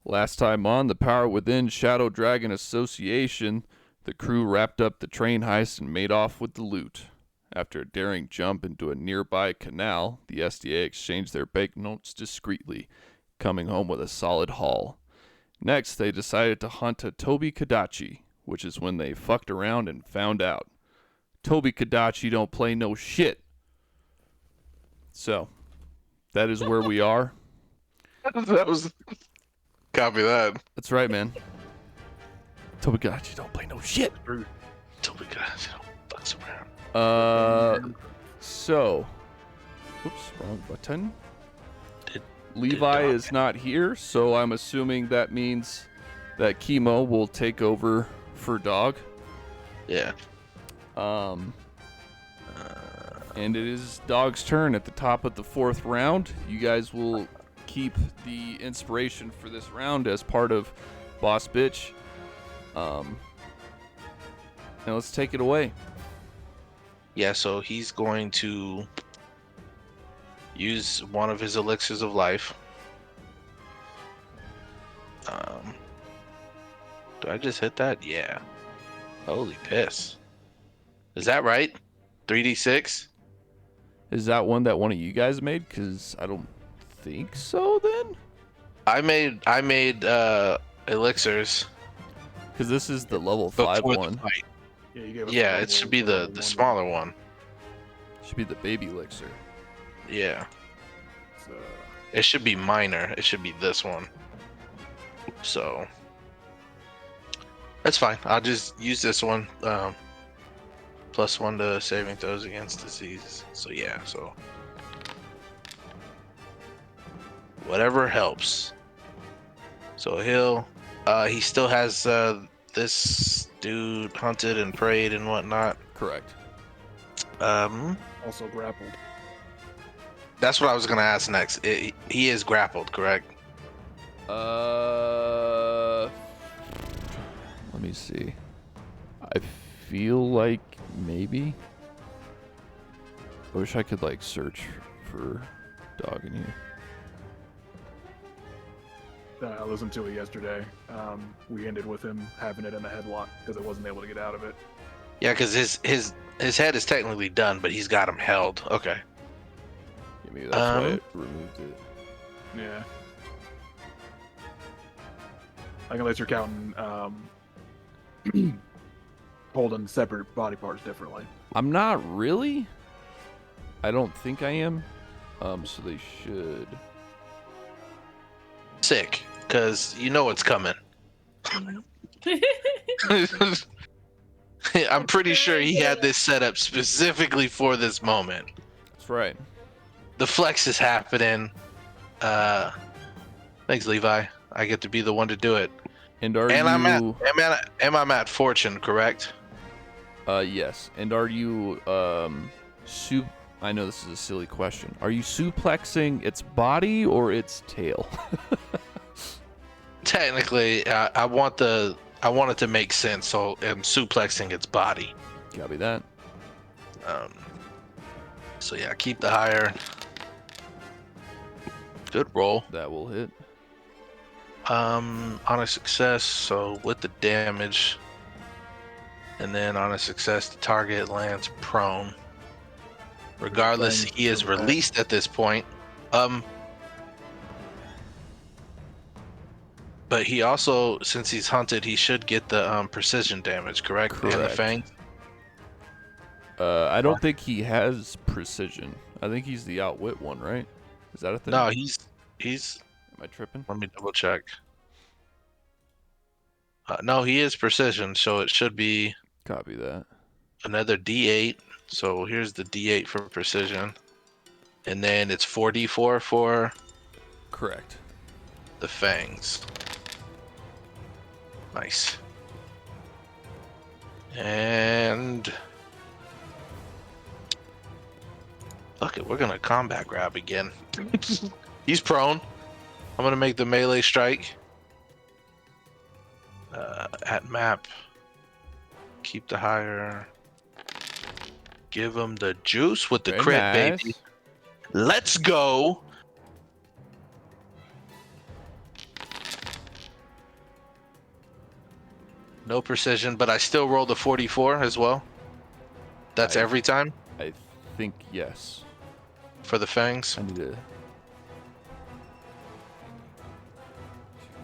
Last time on the Power Within Shadow Dragon Association, the crew wrapped up the train heist and made off with the loot. After a daring jump into a nearby canal, the SDA exchanged their banknotes discreetly, coming home with a solid haul. Next, they decided to hunt a Toby Kadachi, which is when they fucked around and found out. Toby Kadachi don't play no shit. So, that is where we are. That was copy that. That's right, man. Toby Kadachi don't play no shit. Toby Kadachi don't fucks around. So, oops, wrong button. Did Levi Dog is not here, so I'm assuming that means that Chemo will take over for Dog. Yeah. And it is Dog's turn at the top of the fourth round. You guys will keep the inspiration for this round as part of Boss Bitch. And let's take it away. Yeah, so he's going to use one of his elixirs of life. Do I just hit that? Yeah. Holy piss. Is that right? 3d6? Is that one that one of you guys made? Because I don't think so then. I made elixirs Because this is the level 5 before the one. fight. Yeah, you gave us Yeah, the it should be level the one. smaller one. Should be the baby elixir. Yeah. It's, It should be minor. It should be this one. So that's fine. I'll just use this one. +1 to saving throws against disease. So yeah, so whatever helps. So he still has this dude hunted and prayed and whatnot. Correct. also grappled. That's what I was gonna ask next. He is grappled, correct? Let me see. I feel like maybe. I wish I could like search for Dog in here. I listened to it yesterday. We ended with him having it in the headlock because I wasn't able to get out of it. Yeah, because his head is technically done, but he's got him held. Okay. Yeah, maybe that's why it removed it. Yeah. Unless you're counting holding separate body parts differently. I'm not really. I don't think I am. So they should. Sick, because you know it's coming. I'm pretty sure he had this set up specifically for this moment. That's right. The flex is happening. Thanks, Levi. I get to be the one to do it. And are And you? I'm at fortune, correct? Yes. And are you I know this is a silly question. Are you suplexing its body or its tail? Technically, I want it to make sense, so I'm suplexing its body. Copy that. So yeah, keep the higher. Good roll. That will hit. On a success, so with the damage, and then on a success, the target lands prone. Regardless, he is released at this point. But he also, since he's hunted, he should get the precision damage, correct? And the Correct. fang. I don't think he has precision. I think he's the outwit one, right? Is that a thing? No, he's. Am I tripping? Let me double check. No, he is precision, so it should be Copy that. another D8. So here's the D8 for precision, and then it's 4D4 for Correct. the fangs. Nice. And fuck it, we're gonna combat grab again. He's prone. I'm gonna make the melee strike. At map. Keep the higher. Give him the juice with the Very crit, nice. baby. Let's go. No precision, but I still rolled a 44 as well. That's I- every time I think yes. for the fangs. I need to.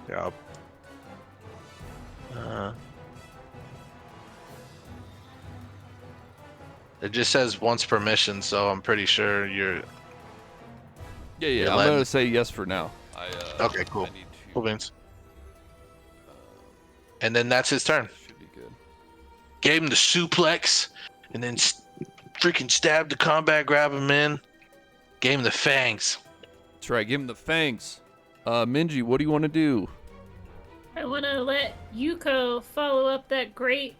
Yeah. It just says once per mission, so I'm pretty sure you're Yeah. You're I'm letting- gonna say yes for now. Okay, cool. I need to, cool beans. And then that's his turn. Should be good. Gave him the suplex, and then freaking stabbed the combat, grab him in. Gave him the fangs. That's right. Give him the fangs. Minji, what do you want to do? I want to let Yuko follow up that great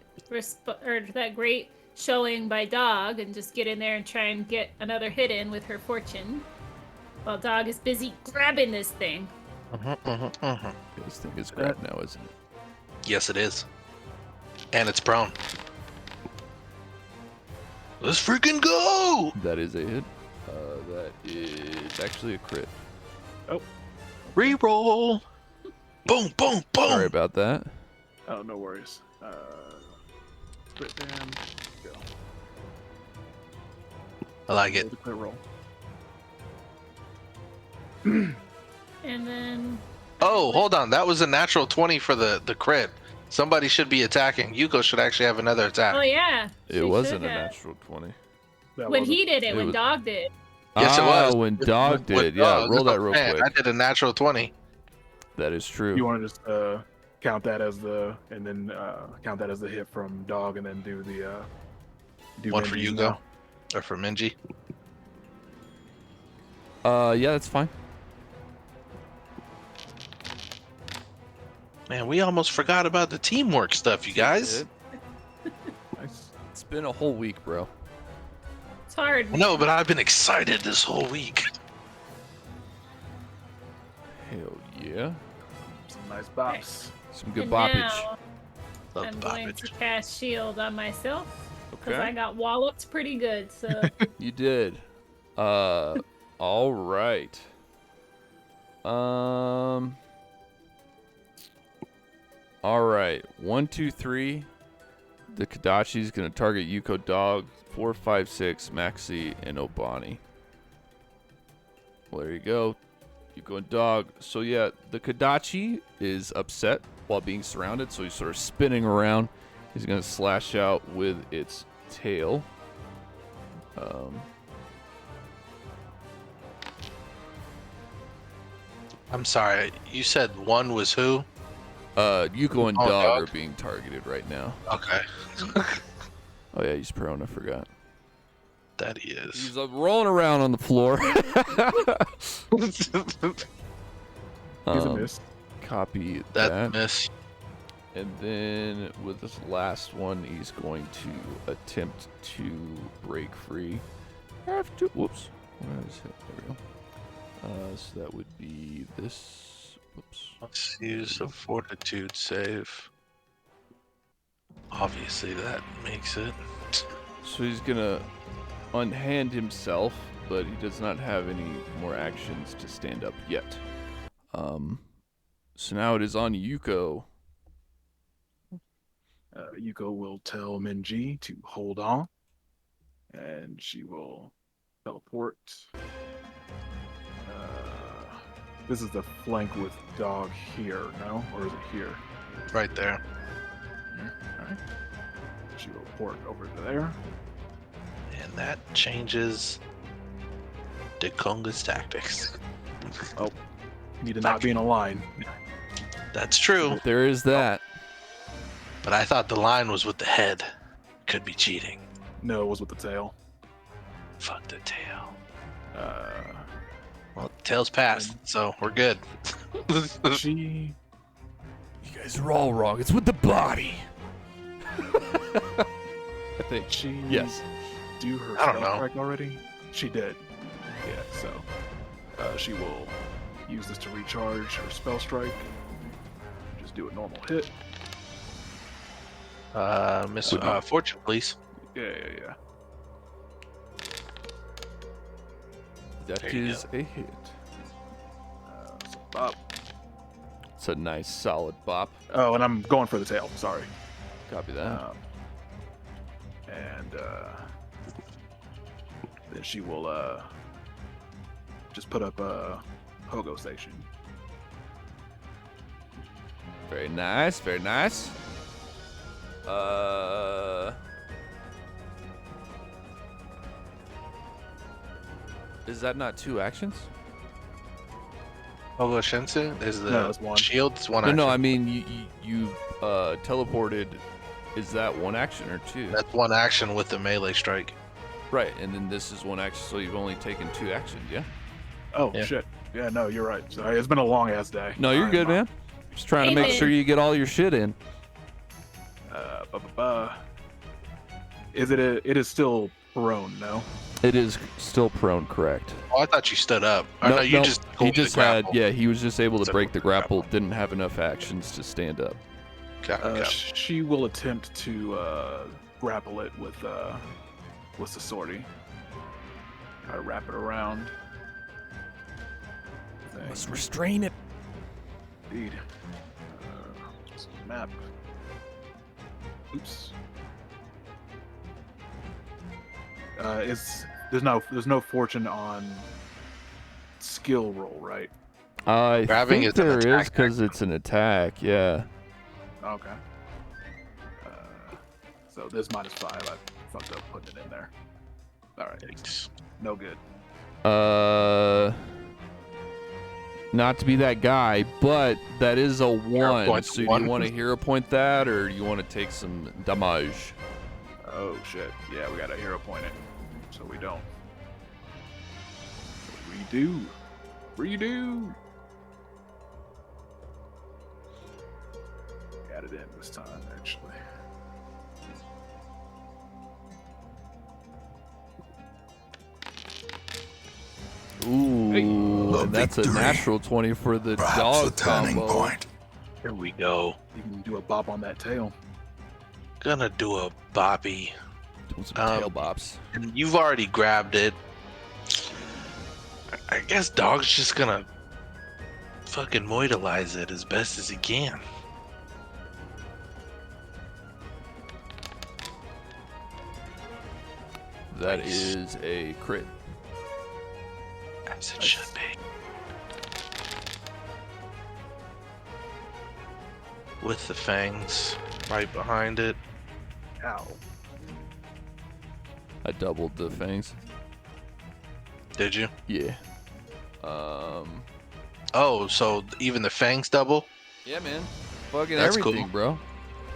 showing by Dog and just get in there and try and get another hit in with her fortune, while Dog is busy grabbing this thing. This thing is grabbed now, isn't it? Yes, it is. And it's prone. Let's freaking go! That is a hit. That is actually a crit. Reroll. Boom, boom, boom. Sorry about that. Oh, no worries. Crit damn. Go. I like it. Roll the crit roll. And then Oh, hold on. That was a natural 20 for the crit. Somebody should be attacking. Yuko should actually have another attack. oh yeah, she It wasn't should a have. natural 20. That When wasn't- he did it, It when was- Dog did. Yes, it was. When Dog With did. Yeah, Dog. roll That's that what real I'm saying. quick. I did a natural 20. That is true. You want to just count that as the, and then count that as the hit from Dog, and then do the do One for Benji's Yuko. now. Or for Minji. Yeah, that's fine. Man, we almost forgot about the teamwork stuff, you guys. Nice. It's been a whole week, bro. It's hard. No, but I've been excited this whole week. Hell yeah. Some nice bops. Some good And boppage. now Love I'm the going to boppage. cast shield on myself because I Okay. got walloped pretty good. So You did. All right. All right. 1, 2, 3. The Kadachi's gonna target Yuko, Dog, 4, 5, 6, Maxi, and Obani. Well, there you go. Yuko and Dog. So yeah, the Kadachi is upset while being surrounded, so he's sort of spinning around. He's gonna slash out with its tail. I'm sorry. You said one was who? Yuko and Oh, Dog Dog? are being targeted right now. Okay. Oh yeah, he's prone. I forgot. That he is. He's rolling around on the floor. He's a Um, miss. Copy That that. miss. And then with this last one, he's going to attempt to break free. Have to. Whoops. Where is it? There we go. So that would be this. Whoops. Let's use a fortitude save. Obviously, that makes it. So he's gonna unhand himself, but he does not have any more actions to stand up yet. So now it is on Yuko. Yuko will tell Minji to hold on, and she will teleport. This is the flank with Dog here, no? Or is it here? Right there. Alright. She will port over to there. And that changes Dekonga's tactics. Need to not be in a line. That's true. There is that. But I thought the line was with the head. Could be cheating. No, it was with the tail. Fuck the tail. Uh, Well, the tail's passed, so we're good. she You guys are all wrong. It's with the body. I think. she Yes. do her I don't spell know. strike already? She did. Yeah, so she will use this to recharge her spell strike. Just do a normal hit. Miss Fortune, please. Yeah. That There you is a hit. So bop. It's a nice solid bop. Oh, and I'm going for the tail. Sorry. Copy that. And then she will just put up a pogo station. Very nice, very nice. Is that not 2 actions? Pogo Shinsu is the No, it's one. shield. It's one No, action. no, I mean you teleported. Is that 1 action or 2? That's one action with the melee strike. Right, and then this is 1 action, so you've only taken 2 actions, yeah? Oh Yeah. shit! Yeah, no, you're right. Sorry, it's been a long ass day. No, you're good, man. Just trying to make Amen. sure you get all your shit in. It is still prone, no? It is still prone, correct? Oh, I thought you stood up. Or no, you just he pulled the just had, grapple. yeah, he was just able to So break the the grapple. grapple, didn't have enough actions to stand up. Got it. She will attempt to grapple it with Sasori. Try to wrap it around. Thing. Let's restrain it. Indeed. Map. Oops. There's no fortune on skill roll, right? I Grabbing think is an there is attack because it's an attack, yeah. Okay. So this -5, I fucked up putting it in there. All right. Yikes. No good. Not to be that guy, but that is a 1. point So do one. you want to hero point that, or do you want to take some damage? Oh shit. Yeah, we got to hero point it. So we don't. Redo. Got it in this time, actually. Ooh, Hey. and that's a Victory. natural 20 for the Perhaps dog a turning combo. point. Here we go. You can do a bop on that tail. Gonna do a boppy. Doing some tail Um, bops. And you've already grabbed it. I guess Dog's just gonna fucking moidalize it as best as he can. That nice. is a crit. As it should be. With the fangs right behind it. Ow. I doubled the fangs. Did you? Yeah. Oh, so even the fangs double? Yeah, man. Fucking That's everything, cool. bro.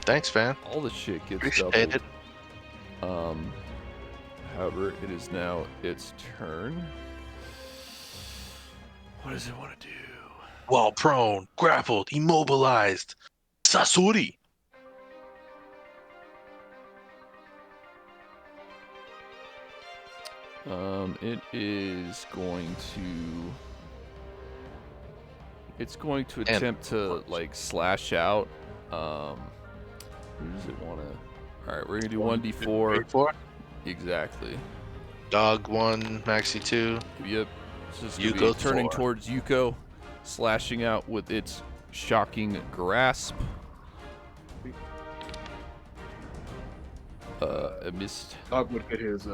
Thanks, fan. All the shit gets Appreciate doubled. it. However, it is now its turn. What does it want to do? While prone, grappled, immobilized. Sasori. It is going to. It's going to And- attempt to like slash out. Who does it want to? All right, we're gonna do 1d4. 4. Exactly. Dog 1, Maxi 2. Yep. It's just gonna Yuko be turning 4. towards Yuko, slashing out with its shocking grasp. A missed. Dog would get his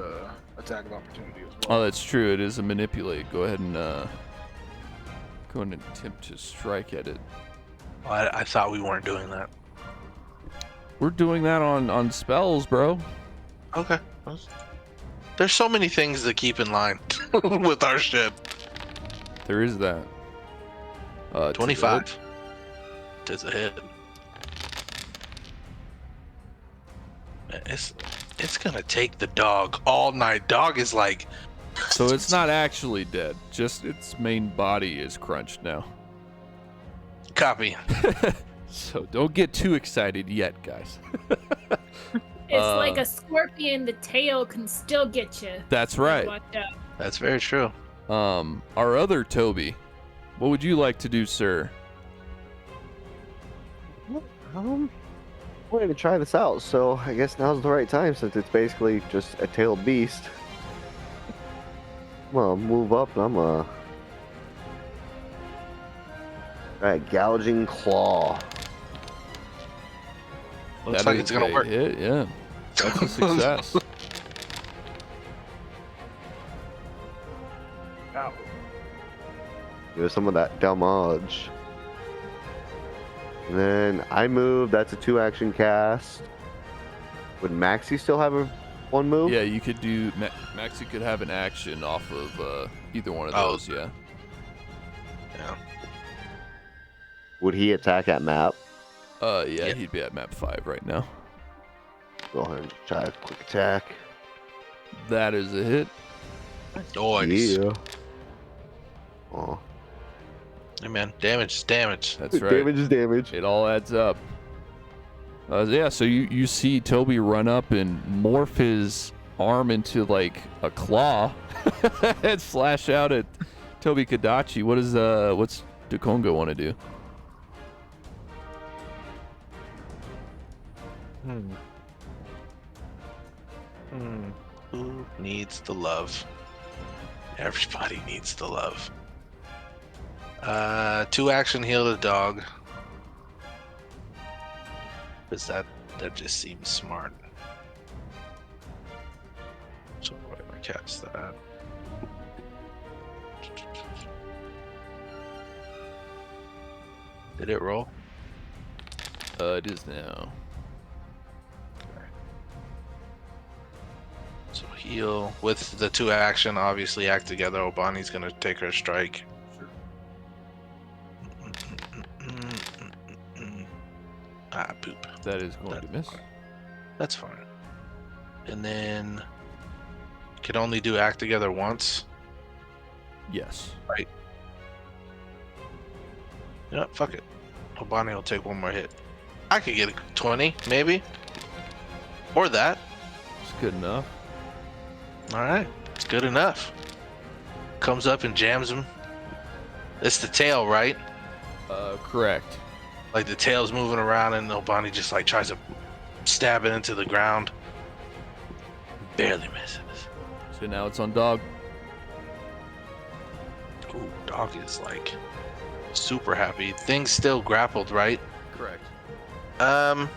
attack of opportunity as well. Oh, that's true. It is a manipulate. Go ahead and go ahead and attempt to strike at it. Oh, I thought we weren't doing that. We're doing that on spells, bro. Okay. There's so many things to keep in line with our ship. There is that. 25. Tis a hit. It's gonna take the dog all night. Dog is like. So it's not actually dead. Just its main body is crunched now. Copy. So don't get too excited yet, guys. It's like a scorpion. The tail can still get you. That's right. Watch out. That's very true. Our other Toby, what would you like to do, sir? Wanted to try this out, so I guess now's the right time since it's basically just a tailed beast. I'm gonna move up and I'm gonna try a gouging claw. Looks That like is it's gonna a work. hit, yeah. That's a success. Ow. There's some of that damage. And then I move. That's a 2-action cast. Would Maxi still have a 1 move? Yeah, you could do. Maxi could have an action off of either one of Oh. those. Yeah. Yeah. Would he attack at map? Yeah, Yeah. he'd be at map 5 right now. Go ahead and try a quick attack. That is a hit. Nice. Yeah. Oh, Hey man, damage is damage. That's right. damage is damage. It all adds up. Yeah, so you see Toby run up and morph his arm into like a claw and slash out at Toby Kadachi. What's Dukonga want to do? Who needs the love? Everybody needs the love. 2-action heal the dog. Cause that just seems smart. So why do I cast that? Did it roll? It is now. So heal with the 2-action, obviously act together. Obani's gonna take her strike. Ah, poop. That is going to miss. That's fine. And then can only do act together once. Yes. You know what? Fuck it. Obani will take one more hit. I could get a 20, maybe. Or that. It's good enough. Alright. It's good enough. Comes up and jams him. It's the tail, right? Correct. Like the tail's moving around and Obani just like tries to stab it into the ground. Barely misses. So now it's on dog. Ooh, dog is like super happy. Thing's still grappled, right? Correct. I'm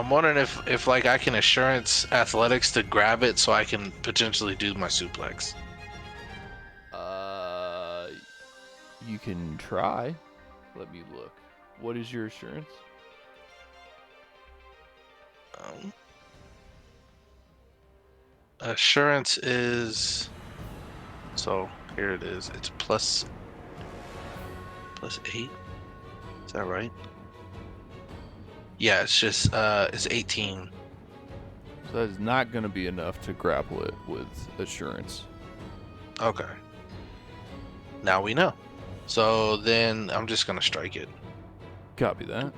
wondering if like I can assurance athletics to grab it so I can potentially do my suplex. You can try. Let me look. What is your assurance? Assurance is so here it is. It's plus 8. Is that right? Yeah, it's just it's 18. So that is not going to be enough to grapple it with assurance. Okay. Now we know. So then I'm just gonna strike it. Copy that.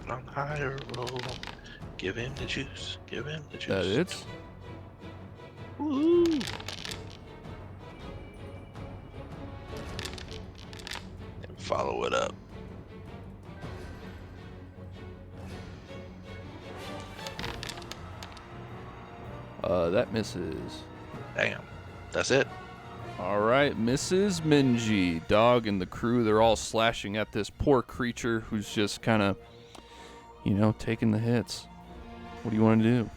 On higher roll. Give him the juice. Give him the juice. That hits. Woo! And follow it up. That misses. Damn. That's it. All right, Mrs. Minji, dog and the crew, they're all slashing at this poor creature who's just kind of, taking the hits. What do you want to do?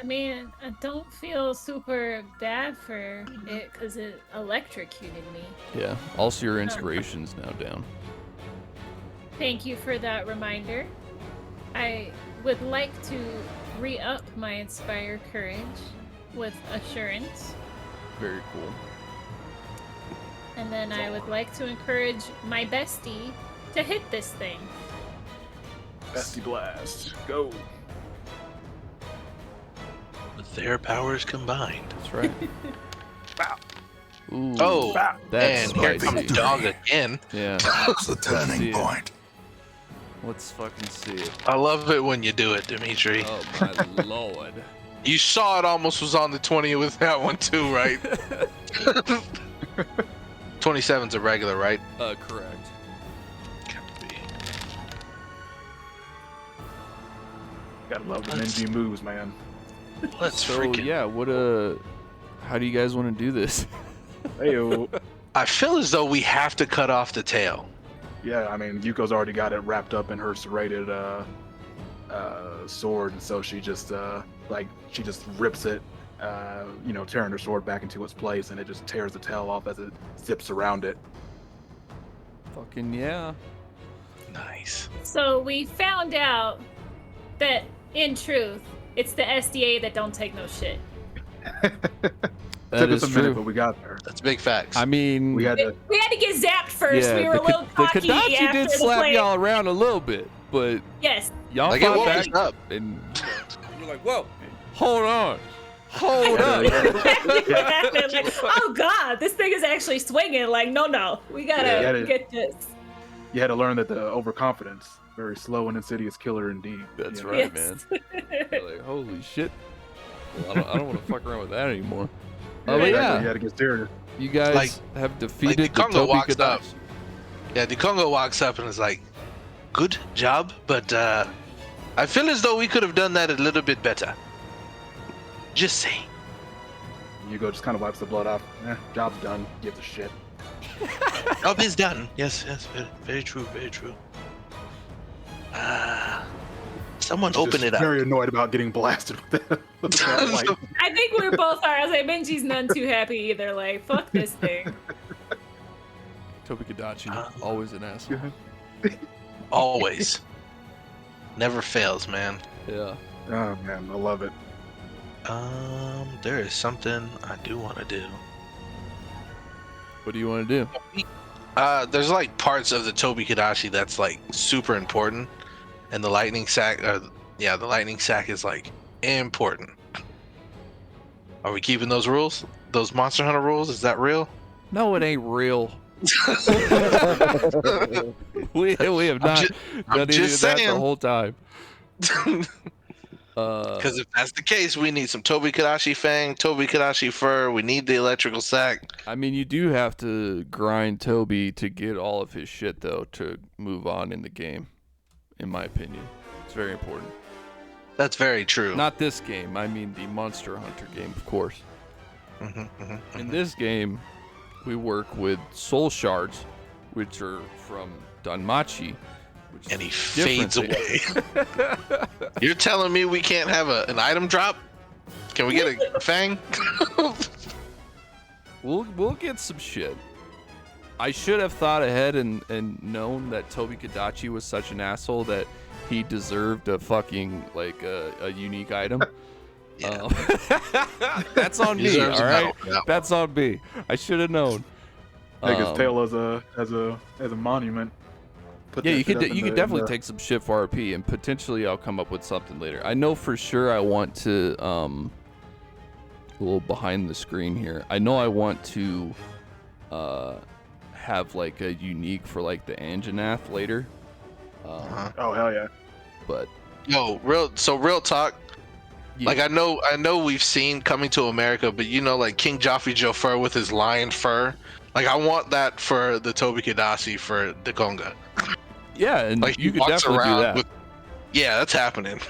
I mean, I don't feel super bad for it because it electrocuted me. Yeah, also your inspiration's now down. Thank you for that reminder. I would like to re-up my Inspire Courage with Assurance. Very cool. And then I would like to encourage my bestie to hit this thing. Bestie blast. Go. With their powers combined. That's right. Ooh, Oh, that's and here spicy. comes dog again. Yeah, That's the see turning it. point. let's fucking see it. I love it when you do it, Dimitri. Oh my lord. You saw it almost was on the 20 with that one too, right? 27's a regular, right? Correct. Gotta love the Minji moves, man. Let's So freaking. yeah, how do you guys want to do this? Heyo. I feel as though we have to cut off the tail. Yeah, I mean, Yuko's already got it wrapped up in her serrated sword, and so she just rips it, tearing her sword back into its place, and it just tears the tail off as it zips around it. Fucking yeah. Nice. So we found out that, in truth, it's the SDA that don't take no shit. That Took is us a minute, true. but we got there. That's big facts. I mean, We had to. We had to get zapped first. yeah, We were a little the cocky Kodachi after did the slap play. y'all around a little bit, but Yes. y'all like it fought woke back us up. and we're like, whoa, hold on, hold Yeah, up. Exactly what happened. Like, oh God, this thing is actually swinging. Like, no, we gotta Yeah. get this. You had to learn that the overconfidence, very slow and insidious killer indeed. That's Yeah. right, Yes. man. You're like, holy shit. Well, I don't want to fuck around with that anymore. Yeah, Oh, but exactly. yeah. You had to get serious. You guys Like- have defeated the the Congo Toby walks up. Kadachi. Yeah, the Congo walks up and is like, "Good job, but I feel as though we could have done that a little bit better." Just saying. Yuko just kind of wipes the blood off. Job's done. Gives a shit. Job is done. Yes, very, very true, very true. Someone Just open it up. Very annoyed about getting blasted with that. with that light. I think we both are. I was like, Benji's none too happy either. Like, fuck this thing. Toby Kadachi, always an asshole. Always. Never fails, man. Yeah. Oh man, I love it. There is something I do want to do. What do you want to do? There's like parts of the Toby Kadachi that's like super important, and the lightning sack, the lightning sack is like important. Are we keeping those rules? Those Monster Hunter rules? Is that real? No, it ain't real. we have not ju- I'm done any just of that the saying. whole time. Because if that's the case, we need some Toby Kadachi fang, Toby Kadachi fur. We need the electrical sack. I mean, you do have to grind Toby to get all of his shit, though, to move on in the game, in my opinion. It's very important. That's very true. Not this game. I mean the Monster Hunter game, of course. In this game, we work with soul shards, which are from Danmachi. Which is And he a different fades thing. away. You're telling me we can't have an item drop? Can we get a fang? We'll get some shit. I should have thought ahead and known that Toby Kadachi was such an asshole that he deserved a fucking like a unique item. Yeah. That's on me, Deserves all a right. medal for that. That's on me. I should have known. Take his Um, tail as a monument. Put Yeah, that you shit could up in you could the- definitely in the- take some shit for RP, and potentially I'll come up with something later. I know for sure I want to a little behind the screen here. I know I want to have like a unique for like the Anjanath later. Uh-huh. Oh hell yeah! But Yo, real talk. yeah, Like I know we've seen Coming to America, but you know, like King Joffrey Jofur with his lion fur. Like I want that for the Toby Kadachi for the Conga. yeah, and Like you he could walks definitely do around that. with- Yeah, that's happening.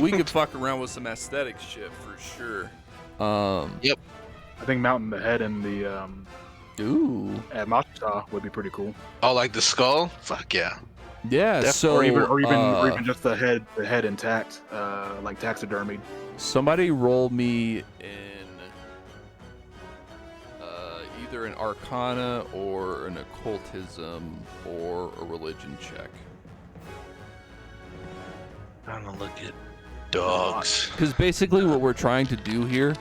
we could fuck around with some aesthetic shit for sure. I think mounting the head in the Ooh, at Mashita would be pretty cool. Oh, like the skull? Fuck yeah. yeah. So or even just the head intact, like taxidermied. somebody roll me in either an Arcana or an Occultism or a Religion check. I'm gonna look at dogs. Because basically what we're trying to do here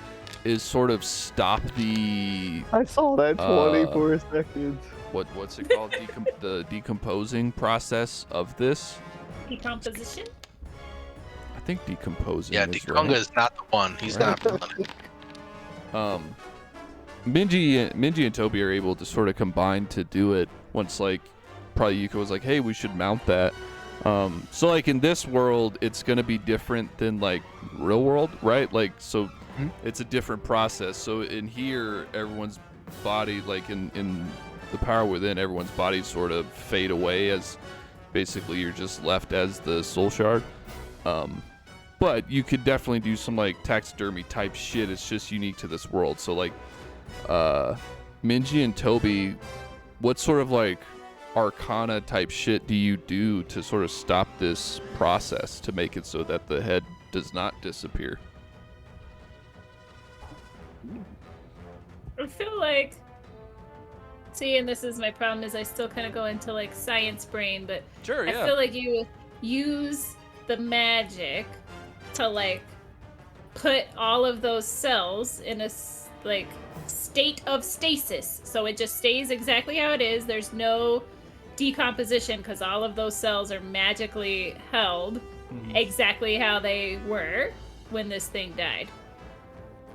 is sort of stop the I saw that 20 Uh, for a second. what's it called the decomposing process of this. Decomposition? I think decomposing. Yeah, is Conga right. is not the one. He's not the one. Minji and Toby are able to sort of combine to do it once like probably Yuko was like, hey, we should mount that. So like in this world it's gonna be different than like real world, right? Like so it's a different process. So in here everyone's body, like in the power within, everyone's bodies sort of fade away as basically you're just left as the soul shard. But you could definitely do some like taxidermy type shit. It's just unique to this world. So like Minji and Toby, what sort of like arcana type shit do you do to sort of stop this process to make it so that the head does not disappear? I feel like, see, and this is my problem, is I still kind of go into like science brain, but Sure, I feel like you use the magic to like put all of those cells in a like state of stasis, so it just stays exactly how it is. There's no decomposition because all of those cells are magically held exactly how they were when this thing died.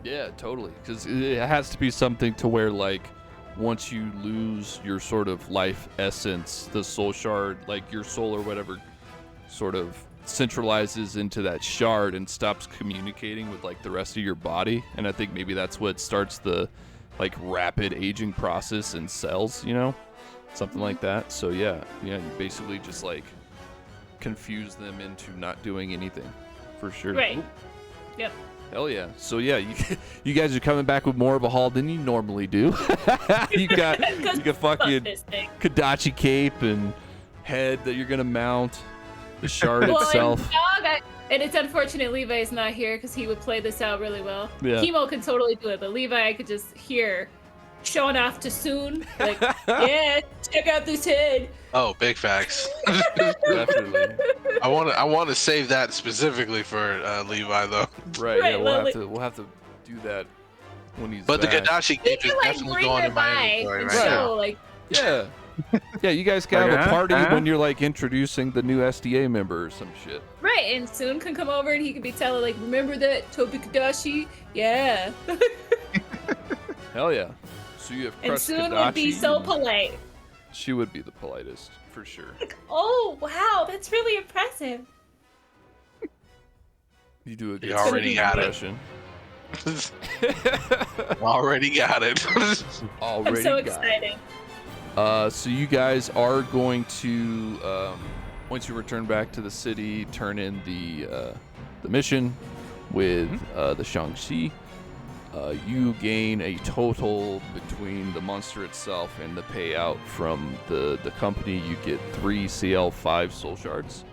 Yeah, totally. Because it has to be something to where, like, once you lose your sort of life essence, the soul shard, like your soul or whatever, sort of centralizes into that shard and stops communicating with, like, the rest of your body. And I think maybe that's what starts the, like, rapid aging process in cells, you know? Something like that. So, yeah, you basically just, like, confuse them into not doing anything, for sure. Right. Yep. Hell yeah. So yeah, you guys are coming back with more of a haul than you normally do. you got Fuck fucking this thing. Kodachi cape and head that you're gonna mount, the shard itself. And it's unfortunate Levi is not here because he would play this out really well. Yeah. Chemo can totally do it, but Levi I could just hear showing off to Soon. Like, yeah, check out this head. Oh, big facts. Definitely. I want to save that specifically for Levi though. Right, yeah, Right, well, we'll have to do that when he's But the back. Kadashi We cape is can like definitely bring going her in my by inventory and right now. show, like, Yeah. Yeah, you guys can have Like, a party huh? when you're like introducing the new SDA member or some shit. right, and Soon can come over and he can be telling like, remember that Tobi Kadashi? Yeah. Hell yeah. So you have And Crust Soon would be Kadachi, so and polite. She would be the politest, for sure. Like, oh wow, that's really impressive. You do a good You already got it. impression. Already got it. Already I'm so got excited. it. So you guys are going to, once you return back to the city, turn in the mission with the Shang-Chi. You gain a total between the monster itself and the payout from the company. You get 3 CL5 soul shards.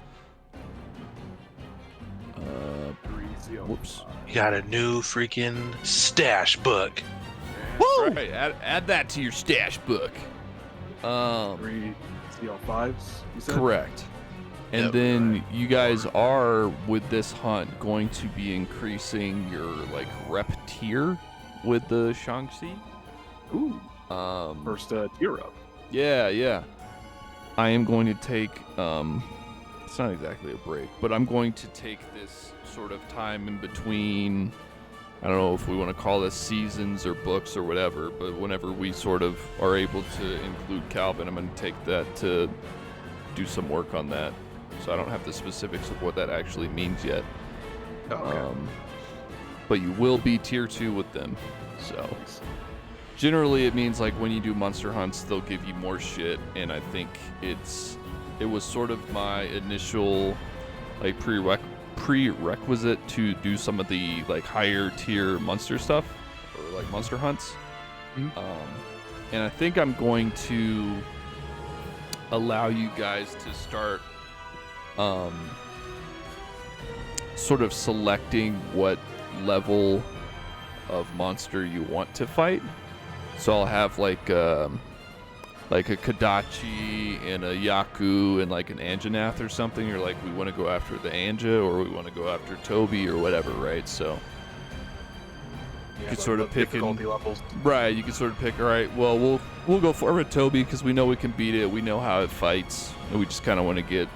Whoops. You got a new freaking stash book. Woo! Right, add that to your stash book. 3 CL5s, you said? Correct. And Yep. then you guys are, with this hunt, going to be increasing your like rep tier with the Shang-Chi. Ooh, Um, first tier up. yeah. I am going to take it's not exactly a break, but I'm going to take this sort of time in between. I don't know if we want to call this seasons or books or whatever, but whenever we sort of are able to include Calvin, I'm going to take that to do some work on that. So I don't have the specifics of what that actually means yet. Okay. But you will be tier 2 with them. So generally it means like when you do monster hunts, they'll give you more shit, and I think it was sort of my initial like prerequisite to do some of the like higher tier monster stuff or like monster hunts. And I think I'm going to allow you guys to start sort of selecting what level of monster you want to fight. So I'll have like a Kodachi and a Yaku and like an Anjanath or something, or like we want to go after the Anja or we want to go after Toby or whatever, right? So you could sort of pick difficulty levels. right, you can sort of pick, all right, well we'll go for Toby because we know we can beat it, we know how it fights, and we just kind of want to get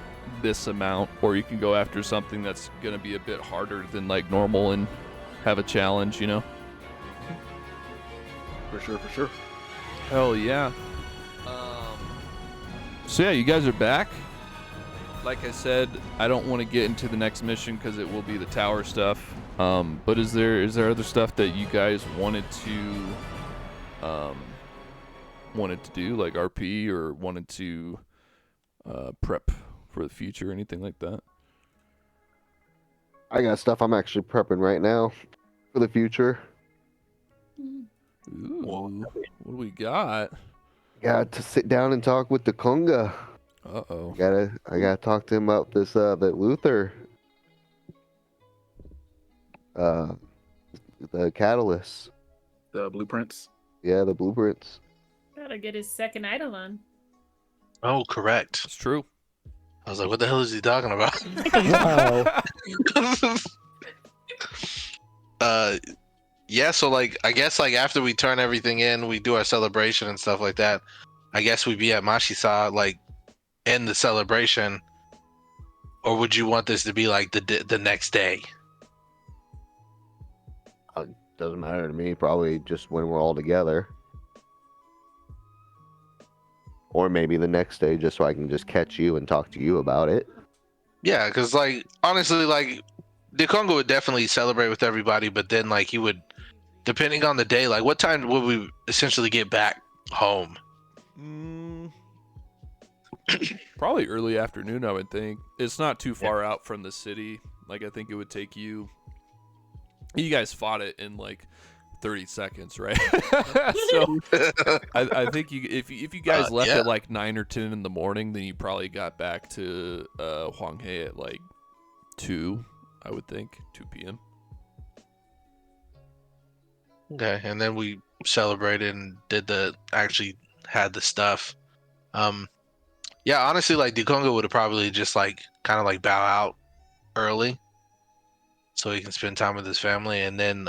this amount. Or you can go after something that's going to be a bit harder than like normal and have a challenge, you know? For sure. Hell yeah. So yeah, you guys are back. Like I said, I don't want to get into the next mission because it will be the tower stuff. But is there other stuff that you guys wanted to do, like RP, or wanted to prep for the future, or anything like that? I got stuff I'm actually prepping right now for the future. Ooh, what do we got? got to sit down and talk with the Kunga. Uh-oh. I gotta talk to him about this that Luther the catalyst. The blueprints. Yeah, the blueprints. Gotta get his second eidolon. Oh, correct. It's true. I was like, what the hell is he talking about? Yeah, so like I guess like after we turn everything in, we do our celebration and stuff like that. I guess we'd be at Mashisa like end the celebration, or would you want this to be like the next day? Doesn't matter to me. Probably just when we're all together. Or maybe the next day, just so I can just catch you and talk to you about it. Yeah, because like honestly, like the Congo would definitely celebrate with everybody, but then like he would, depending on the day, like what time would we essentially get back home? Probably early afternoon, I would think. It's not too far out from the city. Like, I think it would take you... You guys fought it in, like, 30 seconds, right? So, I think if you guys left at, like, 9 or 10 in the morning, then you probably got back to Huanghe at, like, 2, I would think. 2 p.m. Okay, and then we celebrated and actually had the stuff. Yeah, honestly, like Dukonga would have probably just like kind of like bow out early, so he can spend time with his family, and then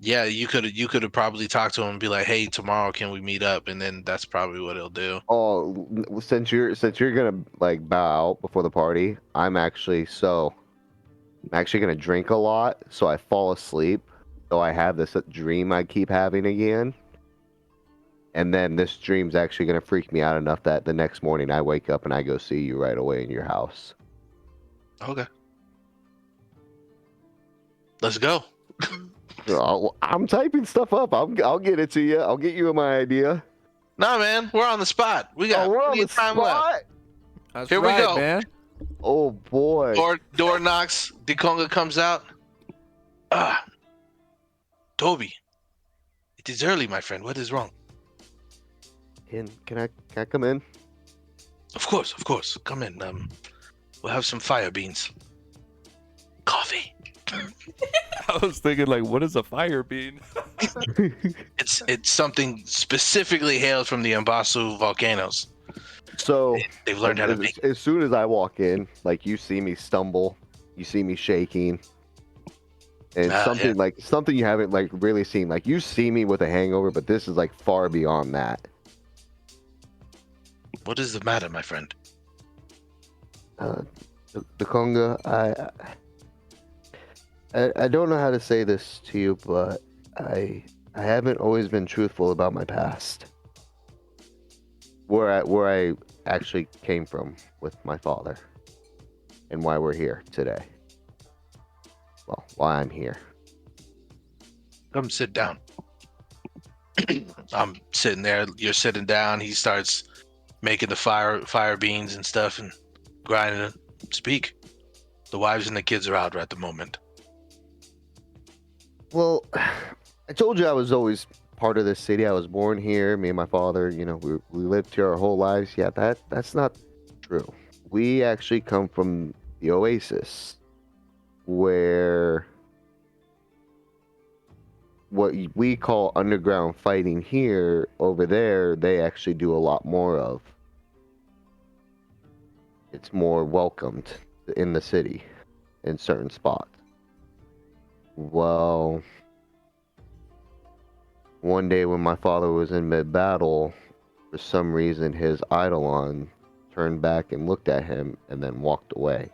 yeah, you could have probably talked to him and be like, hey, tomorrow can we meet up? And then that's probably what he'll do. Oh, since you're gonna like bow out before the party, I'm actually gonna drink a lot, so I fall asleep. So I have this dream I keep having again. And then this dream's actually going to freak me out enough that the next morning I wake up and I go see you right away in your house. Okay. Let's go. I'm typing stuff up. I'll get it to you. I'll get you my idea. Nah, man, we're on the spot. We got we're on plenty the of time spot. left. That's Here right, we go, man. Oh boy. Door knocks. Dukonga comes out. Toby, it is early, my friend. What is wrong? Can I come in? Of course. Come in. We'll have some fire beans. Coffee. I was thinking, like, what is a fire bean? It's something specifically hailed from the Ambasu volcanoes. So They've learned how to make. As soon as I walk in, like you see me stumble, you see me shaking, and something you haven't like really seen. Like you see me with a hangover, but this is like far beyond that. What is the matter, my friend? The Conga, I don't know how to say this to you, but I haven't always been truthful about my past. Where I actually came from with my father, and why we're here today. Well, why I'm here. Come sit down. I'm sitting there. You're sitting down. He starts making the fire beans and stuff and grinding it. Speak. The wives and the kids are out at the moment. Well, I told you I was always part of this city. I was born here. Me and my father, we lived here our whole lives. Yeah, that's not true. We actually come from the Oasis, where what we call underground fighting here, over there, they actually do a lot more of. It's more welcomed in the city in certain spots. Well, one day when my father was in mid-battle, for some reason his eidolon turned back and looked at him and then walked away.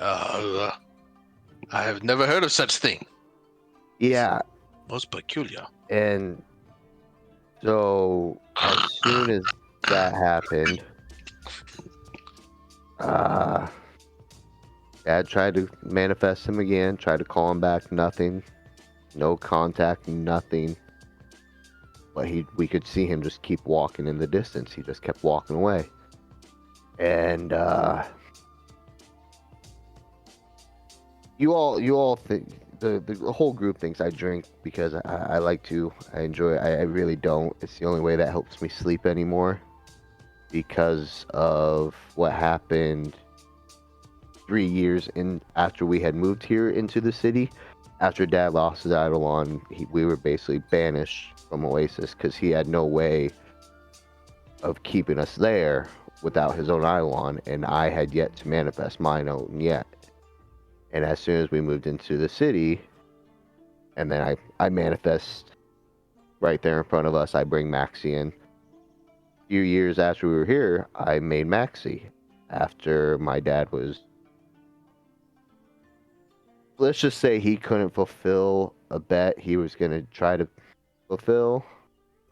I have never heard of such thing. Yeah. Most peculiar. And so as soon as that happened, Dad tried to manifest him again, tried to call him back, nothing. No contact, nothing. But we could see him just keep walking in the distance. He just kept walking away. And you all think the whole group thinks I drink because I like to. I enjoy it. I really don't. It's the only way that helps me sleep anymore because of what happened 3 years in after we had moved here into the city. After Dad lost his Eidolon, we were basically banished from Oasis because he had no way of keeping us there without his own Eidolon, and I had yet to manifest mine own yet. And as soon as we moved into the city, and then I manifest right there in front of us, I bring Maxi in. A few years after we were here, I made Maxi after my dad was, let's just say he couldn't fulfill a bet he was going to try to fulfill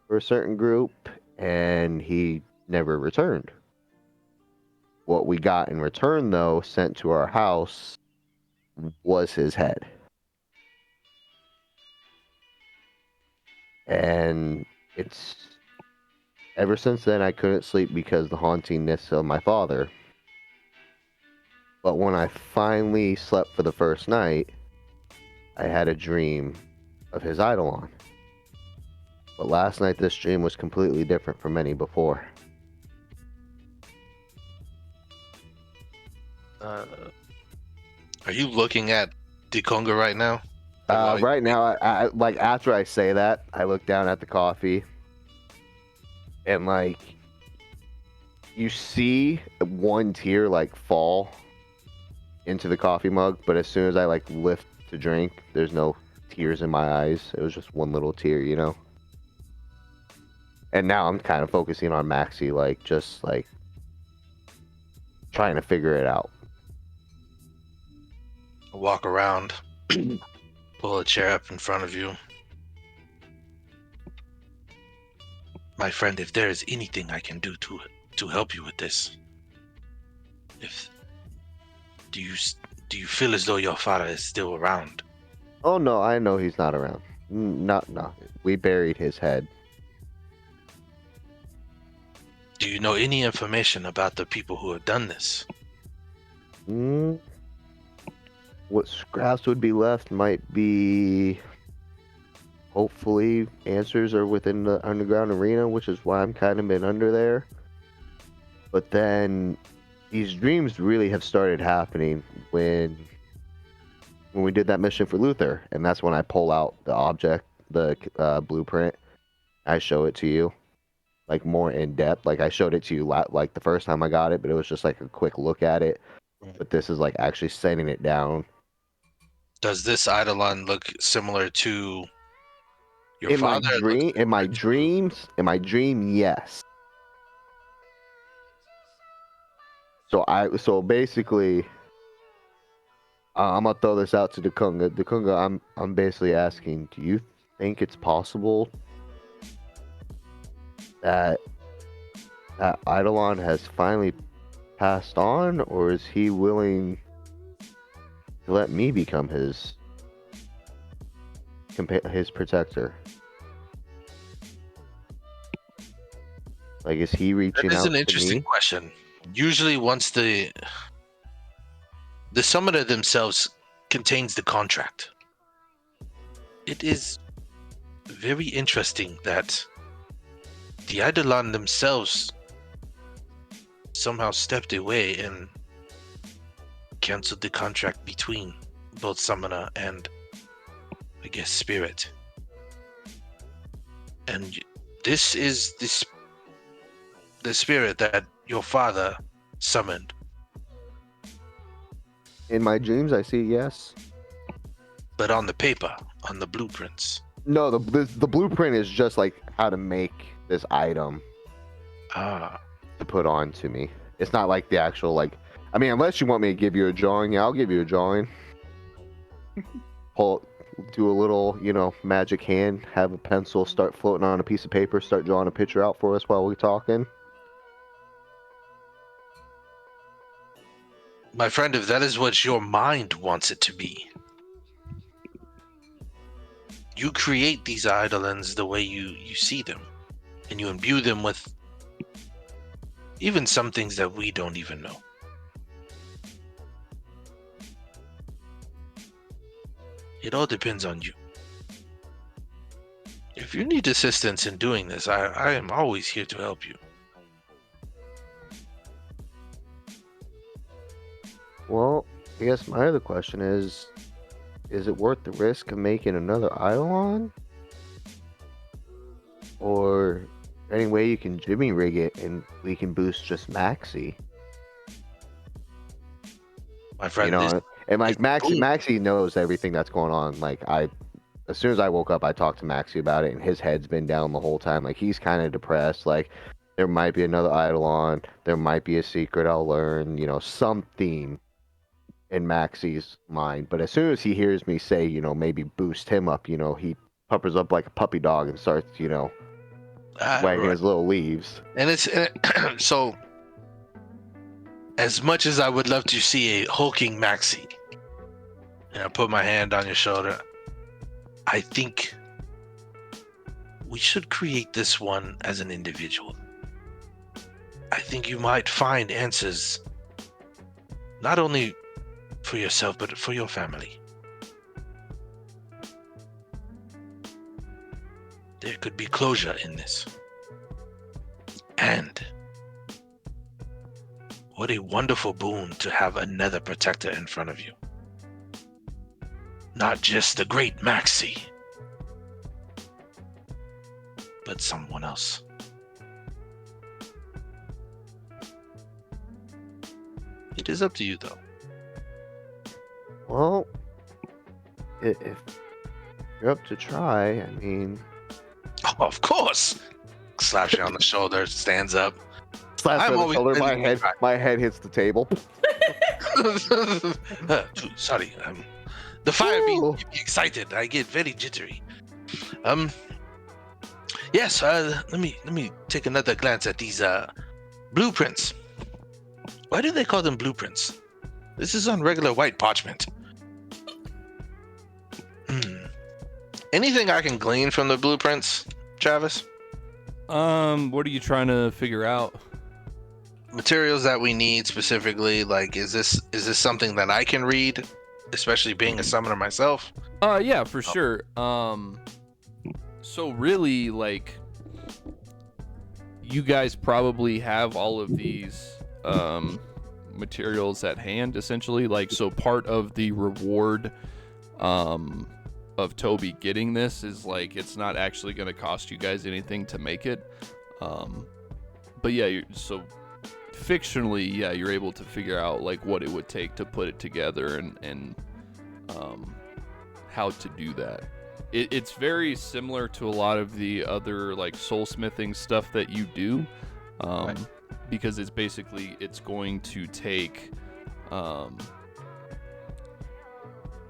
for a certain group, and he never returned. What we got in return, though, sent to our house, was his head. And it's ever since then I couldn't sleep because the hauntingness of my father. But when I finally slept for the first night, I had a dream of his Eidolon. But last night this dream was completely different from any before. Are you looking at Dikonga right now? Like, Right now, I like after I say that, I look down at the coffee, and like you see one tear like fall into the coffee mug, but as soon as I like lift to drink, there's no tears in my eyes. It was just one little tear, you know. And now I'm kind of focusing on Maxi, like just like trying to figure it out. walk around, pull a chair up in front of you. My friend, if there is anything I can do to help you with this, do you feel as though your father is still around? Oh no, I know he's not around. No. We buried his head. Do you know any information about the people who have done this? What scraps would be left might be, hopefully, answers are within the underground arena, which is why I'm kind of been under there. But then these dreams really have started happening when we did that mission for Luther, and that's when I pull out the object, the blueprint. I show it to you, like more in depth. Like I showed it to you like the first time I got it, but it was just like a quick look at it. But this is like actually setting it down. Does this Eidolon look similar to your In my father? dream, in my dream, yes. So basically, I'm gonna throw this out to Dikonga. Dikonga, I'm basically asking, do you think it's possible that Eidolon has finally passed on, or is he willing to let me become his protector? Like, is he reaching That is out an to interesting me? question. Usually, once the summoner themselves contains the contract, it is very interesting that the Eidolon themselves somehow stepped away and canceled the contract between both summoner and, I guess, spirit. And this is the spirit that your father summoned. In my dreams, I see yes. But on the paper, on the blueprints. No, the blueprint is just like how to make this item Ah, to put on to me. It's not like the actual like. I mean, unless you want me to give you a drawing, yeah, I'll give you a drawing. Do a little, magic hand. Have a pencil start floating on a piece of paper. Start drawing a picture out for us while we're talking. my friend, if that is what your mind wants it to be, you create these eidolons the way you see them, and you imbue them with even some things that we don't even know. It all depends on you. If you need assistance in doing this, I am always here to help you. Well, I guess my other question is it worth the risk of making another Eidolon? Or any way you can jimmy rig it and we can boost just Maxi? My friend, You know, and like it's cool. Maxi knows everything that's going on. Like as soon as I woke up, I talked to Maxi about it, and his head's been down the whole time. Like he's kind of depressed. Like there might be another Eidolon, there might be a secret I'll learn. You know, something in Maxi's mind. But as soon as he hears me say, you know, maybe boost him up, you know, he puppers up like a puppy dog and starts, you know, wagging right. his little leaves. And so. As much as I would love to see a hulking Maxi, and I put my hand on your shoulder, I think we should create this one as an individual. I think you might find answers not only for yourself, but for your family. There could be closure in this. And what a wonderful boon to have another protector in front of you. Not just the great Maxi, but someone else. It is up to you, though. Well, if you're up to try, I mean, Oh, of course! Slaps you on the shoulder, stands up. slaps I'm me on the always shoulder, ready to try. my head hits the table. Sorry, the fire being Ooh. get me excited. I get very jittery. Yes. Let me take another glance at these blueprints. Why do they call them blueprints? This is on regular white parchment. Anything I can glean from the blueprints, Travis? What are you trying to figure out? Materials that we need specifically. Like, is this something that I can read, especially being a summoner myself? Yeah, for sure. So really, like, you guys probably have all of these materials at hand, essentially. Like, so part of the reward of Toby getting this is like it's not actually going to cost you guys anything to make it. But yeah, so fictionally, yeah, you're able to figure out like what it would take to put it together and how to do that. It's very similar to a lot of the other like soulsmithing stuff that you do, Right. because it's basically it's going to take.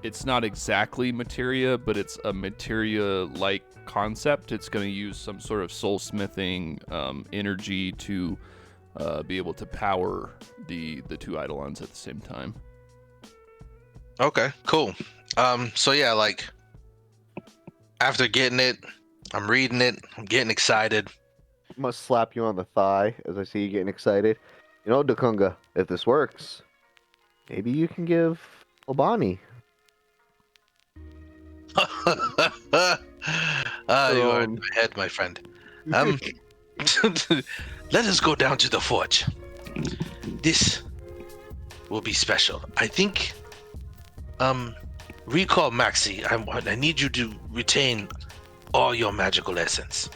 It's not exactly materia, but it's a materia-like concept. It's going to use some sort of soulsmithing energy to be able to power the two Eidolons at the same time. Okay, cool. So yeah, like after getting it, I'm reading it, I'm getting excited. I must slap you on the thigh as I see you getting excited. You know, Dakunga, if this works, maybe you can give Obani. You are in my head, my friend. Let us go down to the forge. This will be special. I think. Recall Maxi. I need you to retain all your magical essence.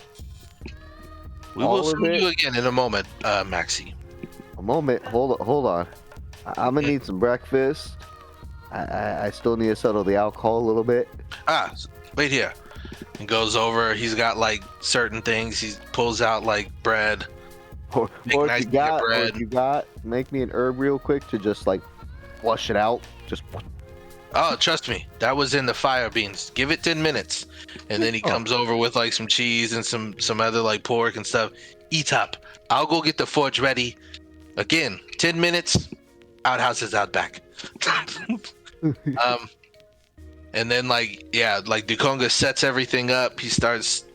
We All will of summon it? you again in a moment, Maxi. A moment, hold on. I'm gonna need some breakfast. I still need to settle the alcohol a little bit. Wait here. He goes over. He's got like certain things. He pulls out like bread. Or Make if nice you got, bread. make me an herb real quick to just like flush it out. Just Oh, trust me, that was in the fire beans. Give it 10 minutes, and then he comes over with like some cheese and some other like pork and stuff. Eat up. I'll go get the forge ready. Again, 10 minutes. Outhouse is out back. And then like Dakonga sets everything up. He starts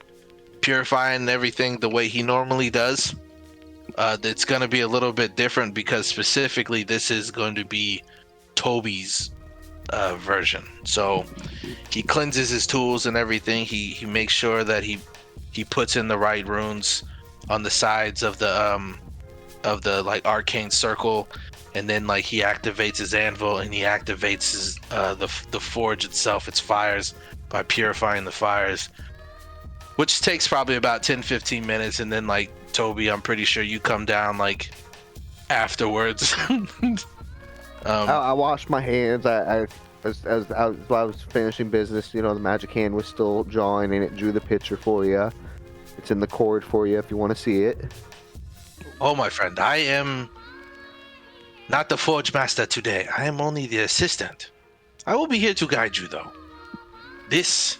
purifying everything the way he normally does. It's going to be a little bit different because specifically this is going to be Toby's version. So he cleanses his tools and everything. He makes sure that he puts in the right runes on the sides of the like arcane circle, and then like he activates his anvil and he activates his the forge itself, its fires, by purifying the fires, which takes probably about 10-15 minutes. And then like Toby, I'm pretty sure you come down like afterwards. I washed my hands. As I was finishing business, you know, the magic hand was still drawing, and it drew the picture for you. It's in the cord for you if you want to see it. Oh, my friend, I am not the forge master today. I am only the assistant. I will be here to guide you, though. This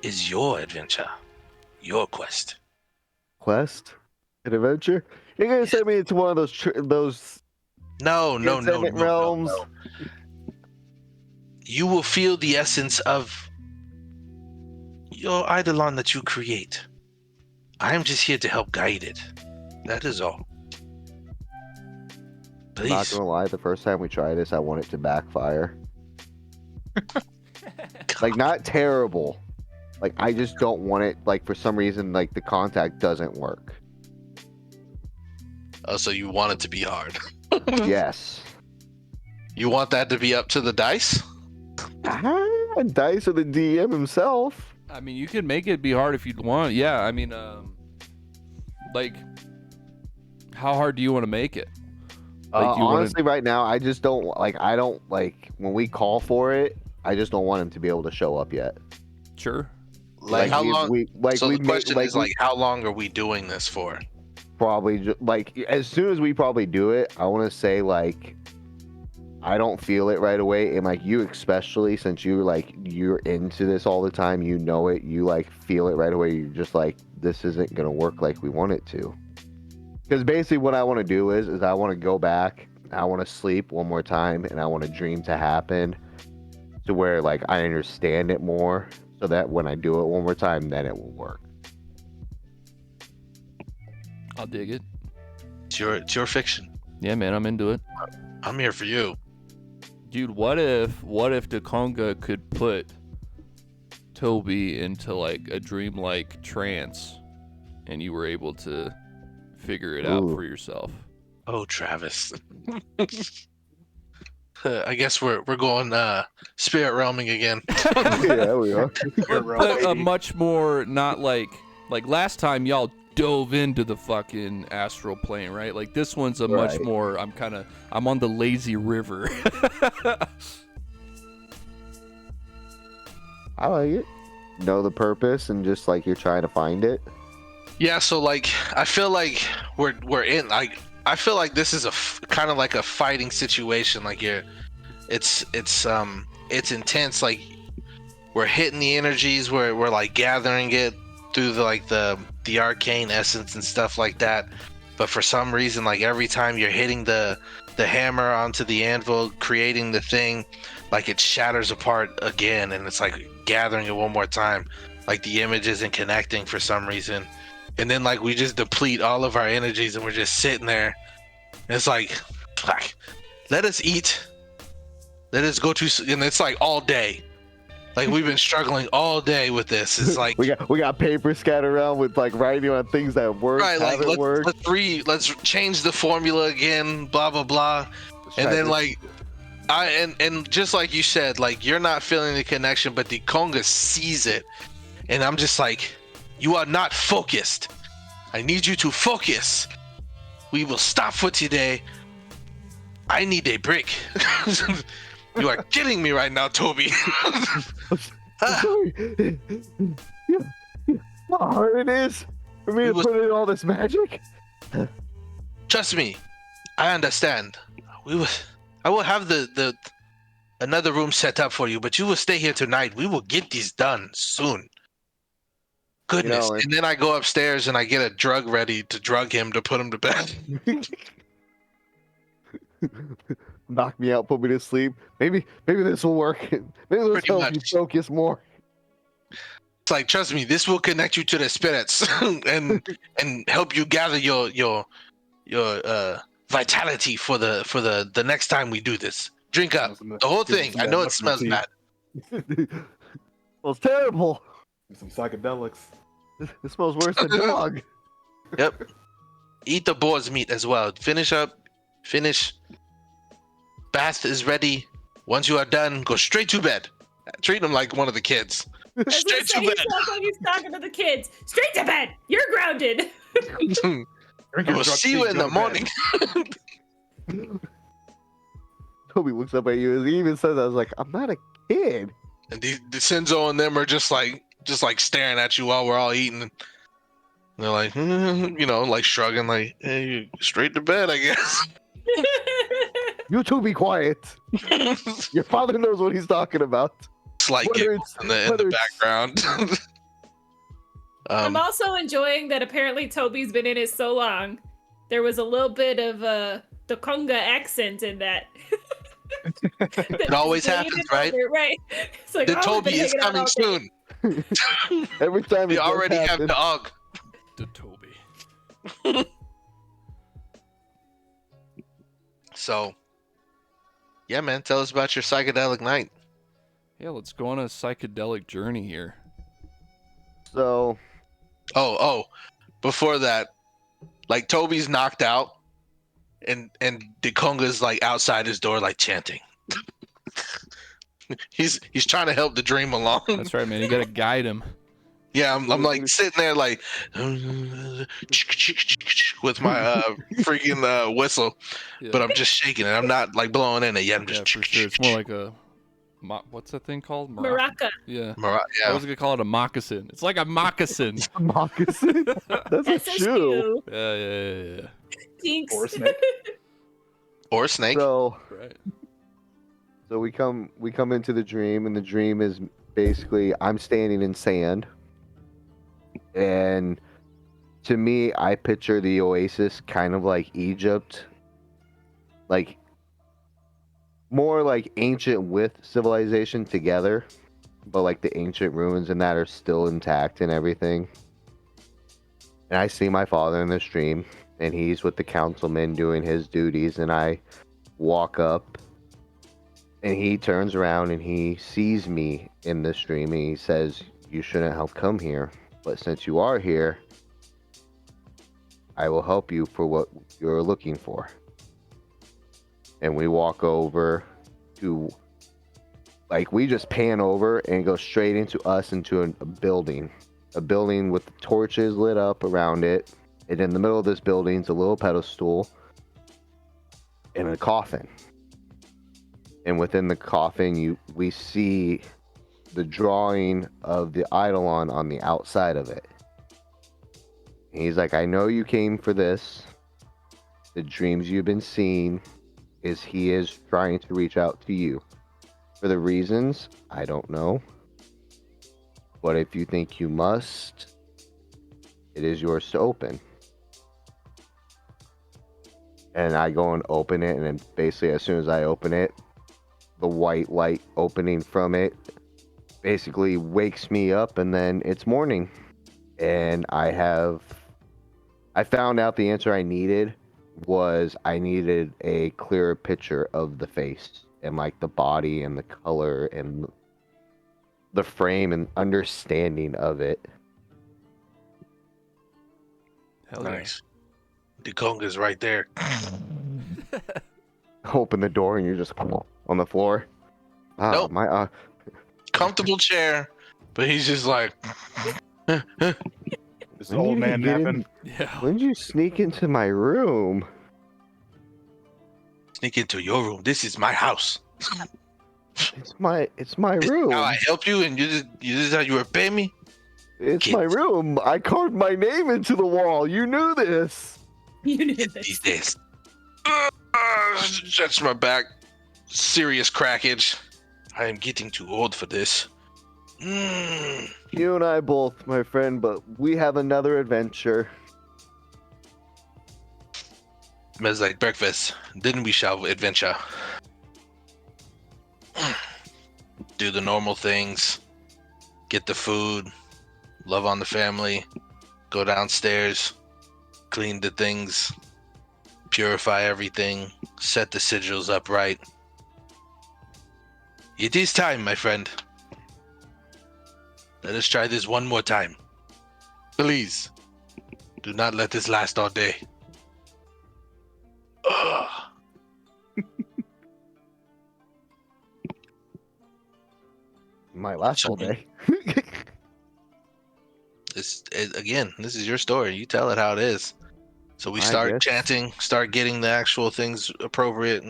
is your adventure, your quest. Quest? An adventure? You're gonna send me into one of those No. transcendent realms? No. You will feel the essence of your Eidolon that you create. I am just here to help guide it. That is all. I'm not Please. gonna lie, the first time we tried this, I want it to backfire. Like, not terrible. Like, I just don't want it, like, for some reason, like, the contact doesn't work. Oh, so you want it to be hard. Yes. You want that to be up to the dice? Dice or the DM himself. I mean, you can make it be hard if you want. Yeah, I mean, like, how hard do you want to make it? Like, you Honestly, right now, I just don't, like, I don't, like, when we call for it, I just don't want him to be able to show up yet. Sure. Like how long? So the question is, we like, how long are we doing this for? probably, like, as soon as we probably do it, I want to say, like, I don't feel it right away, and like you especially, since you're into this all the time, you know it, you like feel it right away. You're just like, this isn't gonna work like we want it to. Because basically, what I want to do is I want to go back, I want to sleep one more time, and I want a dream to happen, to where like I understand it more, so that when I do it one more time, then it will work. I'll dig it. It's your fiction. Yeah, man, I'm into it. I'm here for you. Dude, what if Dakonga could put Toby into like a dreamlike trance, and you were able to figure it out Ooh. for yourself? Oh, Travis. I guess we're going spirit realming again. Yeah, we are. But a much more not like last time y'all dove into the fucking astral plane, right? Like this one's a much Right. more. I'm on the lazy river. I like it. Know the purpose, and just like you're trying to find it. Yeah, so like I feel like we're in like I feel like this is a kind of like a fighting situation. Like it's intense. Like we're hitting the energies, we're like gathering it through the arcane essence and stuff like that. But for some reason, like every time you're hitting the hammer onto the anvil, creating the thing, like it shatters apart again, and it's like gathering it one more time. Like the image isn't connecting for some reason. And then like we just deplete all of our energies, and we're just sitting there. And it's like, fuck, let us eat. Let us go to, and it's like all day. Like we've been struggling all day with this. It's like we got paper scattered around with like writing on things that work, right, like haven't worked. let's change the formula again, blah blah blah. And then like and just like you said, like you're not feeling the connection, but the Conga sees it. And I'm just like, you are not focused. I need you to focus. We will stop for today. I need a break. You are kidding me right now, Toby. Sorry. How hard it is for me to put in all this magic. Trust me, I understand. I will have the another room set up for you, but you will stay here tonight. We will get these done soon. Goodness. You know, and then I go upstairs and I get a drug ready to drug him to put him to bed. Knock me out, put me to sleep. Maybe this will work. Maybe this will Pretty help you much. focus more. It's like, trust me, this will connect you to the spirits and help you gather your vitality for the next time we do this. Drink up. The whole thing. I know it smells bad. Well, it's terrible. Some psychedelics. It smells worse than dog. Yep. Eat the boar's meat as well. Finish. Bath is ready. Once you are done, go straight to bed. Treat him like one of the kids. Straight to bed. Like he's talking to the kids. Straight to bed. You're grounded. We'll see you in the morning. Toby looks up at you. He even says, "I was like, I'm not a kid." And the Senzo and them are just like staring at you while we're all eating. And they're like, like shrugging, like, hey, straight to bed, I guess. You two be quiet. Your father knows what he's talking about. Slight giggles in the background. I'm also enjoying that apparently Toby's been in it so long. There was a little bit of the Conga accent in that. It always happens, right? Right. It's like, the Toby is coming soon. Every time we already have the Og. The Toby. So, yeah, man, tell us about your psychedelic night. Yeah, let's go on a psychedelic journey here. So, before that, like Toby's knocked out, and Dekonga's like outside his door, like chanting. he's trying to help the dream along. That's right, man. You gotta guide him. Yeah, I'm like sitting there like with my freaking whistle, Yeah. but I'm just shaking it. I'm not like blowing in it yet. I'm Yeah, just for sure. It's more like a what's that thing called? Maraca. Yeah. I yeah. was gonna call it a moccasin. It's like a moccasin. a moccasin? That's a shoe. Yeah. Tinks. Or a snake. Or a snake. So Right. we come into the dream, and the dream is basically I'm standing in sand, and to me, I picture the oasis kind of like Egypt, like more like ancient with civilization together, but like the ancient ruins and that are still intact and everything. And I see my father in this dream, and he's with the councilman doing his duties, and I walk up, and he turns around and he sees me in this dream, and he says, "You shouldn't have come here, but since you are here, I will help you for what you're looking for." And we walk over to, like, we just pan over and go straight into a building with torches lit up around it. And in the middle of this building is a little pedestal and a coffin. And within the coffin, we see the drawing of the Eidolon on the outside of it. And he's like, "I know you came for this. The dreams you've been seeing he is trying to reach out to you. For the reasons, I don't know. But if you think you must, it is yours to open." And I go and open it, and then basically as soon as I open it, the white light opening from it basically wakes me up, and then it's morning. And I found out the answer I needed was I needed a clearer picture of the face and like the body and the color and the frame and understanding of it. Hell Nice. Dekonga's right there. Open the door and you're just on the floor. Nope. My Comfortable chair, but he's just like. This old man napping. Yeah. When did you sneak into my room? Sneak into your room. This is my house. It's my room. Now I help you, and you just how you repay me. It's Kids. my room. I carved my name into the wall. You knew this. You knew These this. days. Stretch my back. Serious crackage. I am getting too old for this. You and I both, my friend, but we have another adventure. Smells like breakfast. Then we shall adventure. Do the normal things. Get the food. Love on the family. Go downstairs. Clean the things. Purify everything. Set the sigils up right. It is time, my friend. Let us try this one more time. Please, do not let this last all day. Ugh. Might last all day. Again, this is your story. You tell it how it is. So we I start guess. chanting, start getting the actual things appropriate,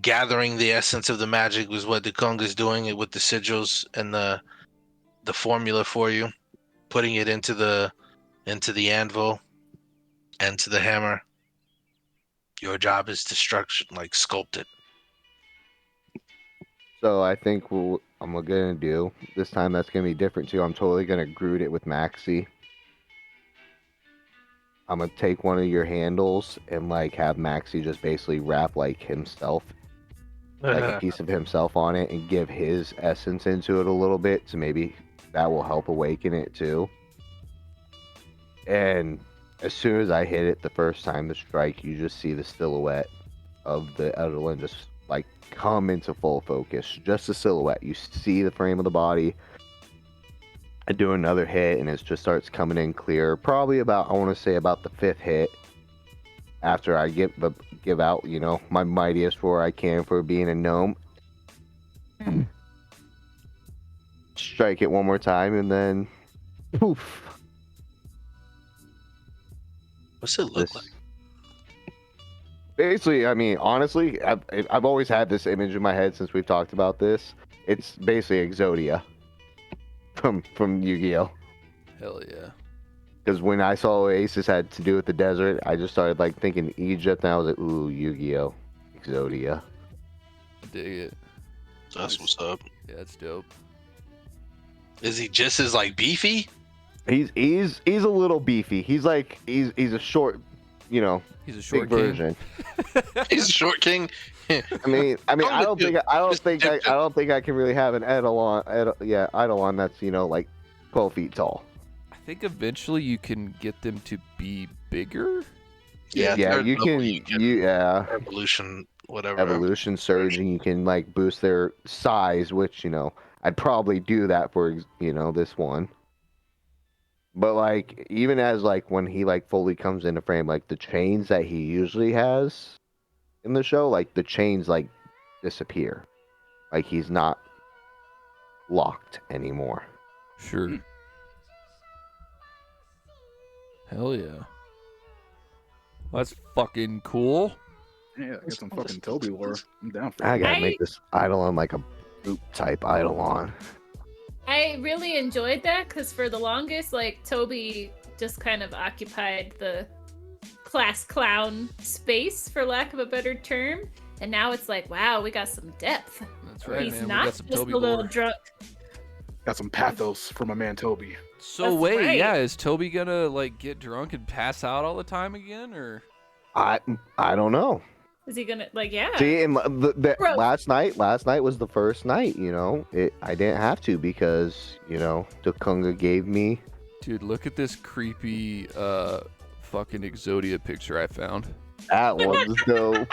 gathering the essence of the magic was what the Kung is doing it with the sigils and the formula for you, putting it into the anvil and to the hammer. Your job is to sculpt it. So I think what I'm gonna do this time, that's gonna be different too. I'm totally gonna Groot it with Maxi. I'm gonna take one of your handles and like have Maxi just basically wrap like himself, like a piece of himself on it, and give his essence into it a little bit, so maybe that will help awaken it too. And as soon as I hit it the first time to strike, you just see the silhouette of the Edelin just like come into full focus. Just a silhouette. You see the frame of the body. I do another hit and it just starts coming in clear. Probably about, I want to say about the 5th hit. After I give out, my mightiest roar I can for being a gnome. Strike it one more time and then poof. What's it look like? Basically, I mean, honestly, I've always had this image in my head since we've talked about this. It's basically Exodia from Yu-Gi-Oh! Hell yeah. Because when I saw Oasis had to do with the desert, I just started like thinking Egypt, and I was like, ooh, Yu-Gi-Oh! Exodia. I dig it. That's what's up. Yeah, it's dope. Is he just as like beefy? He's a little beefy. He's a short, He's a big short king. version. He's a short king. I mean, I don't think I can really have an Eidolon that's like 12 feet tall. I think eventually you can get them to be bigger. Yeah, third you level, can. evolution, whatever. Evolution surging. You can like boost their size, which I'd probably do that for this one. But like even as like when he like fully comes into frame, like the chains that he usually has in the show, like the chains like disappear. Like he's not locked anymore. Sure. Hell yeah. That's fucking cool. Yeah, I got some fucking Toby lore. I'm down for I it. gotta make this Eidolon like a boot type Eidolon. I really enjoyed that because for the longest, like Toby just kind of occupied the class clown space, for lack of a better term, and now it's like, wow, we got some depth. That's right, He's man. We not got some just Toby a little lore. drunk. Got some pathos from my man Toby. So That's wait, right. yeah, is Toby gonna like get drunk and pass out all the time again, or? I don't know. Is he gonna yeah? See, and Gross. last night was the first night. I didn't have to because the Kunga gave me. Dude, look at this creepy fucking Exodia picture I found. That one's dope.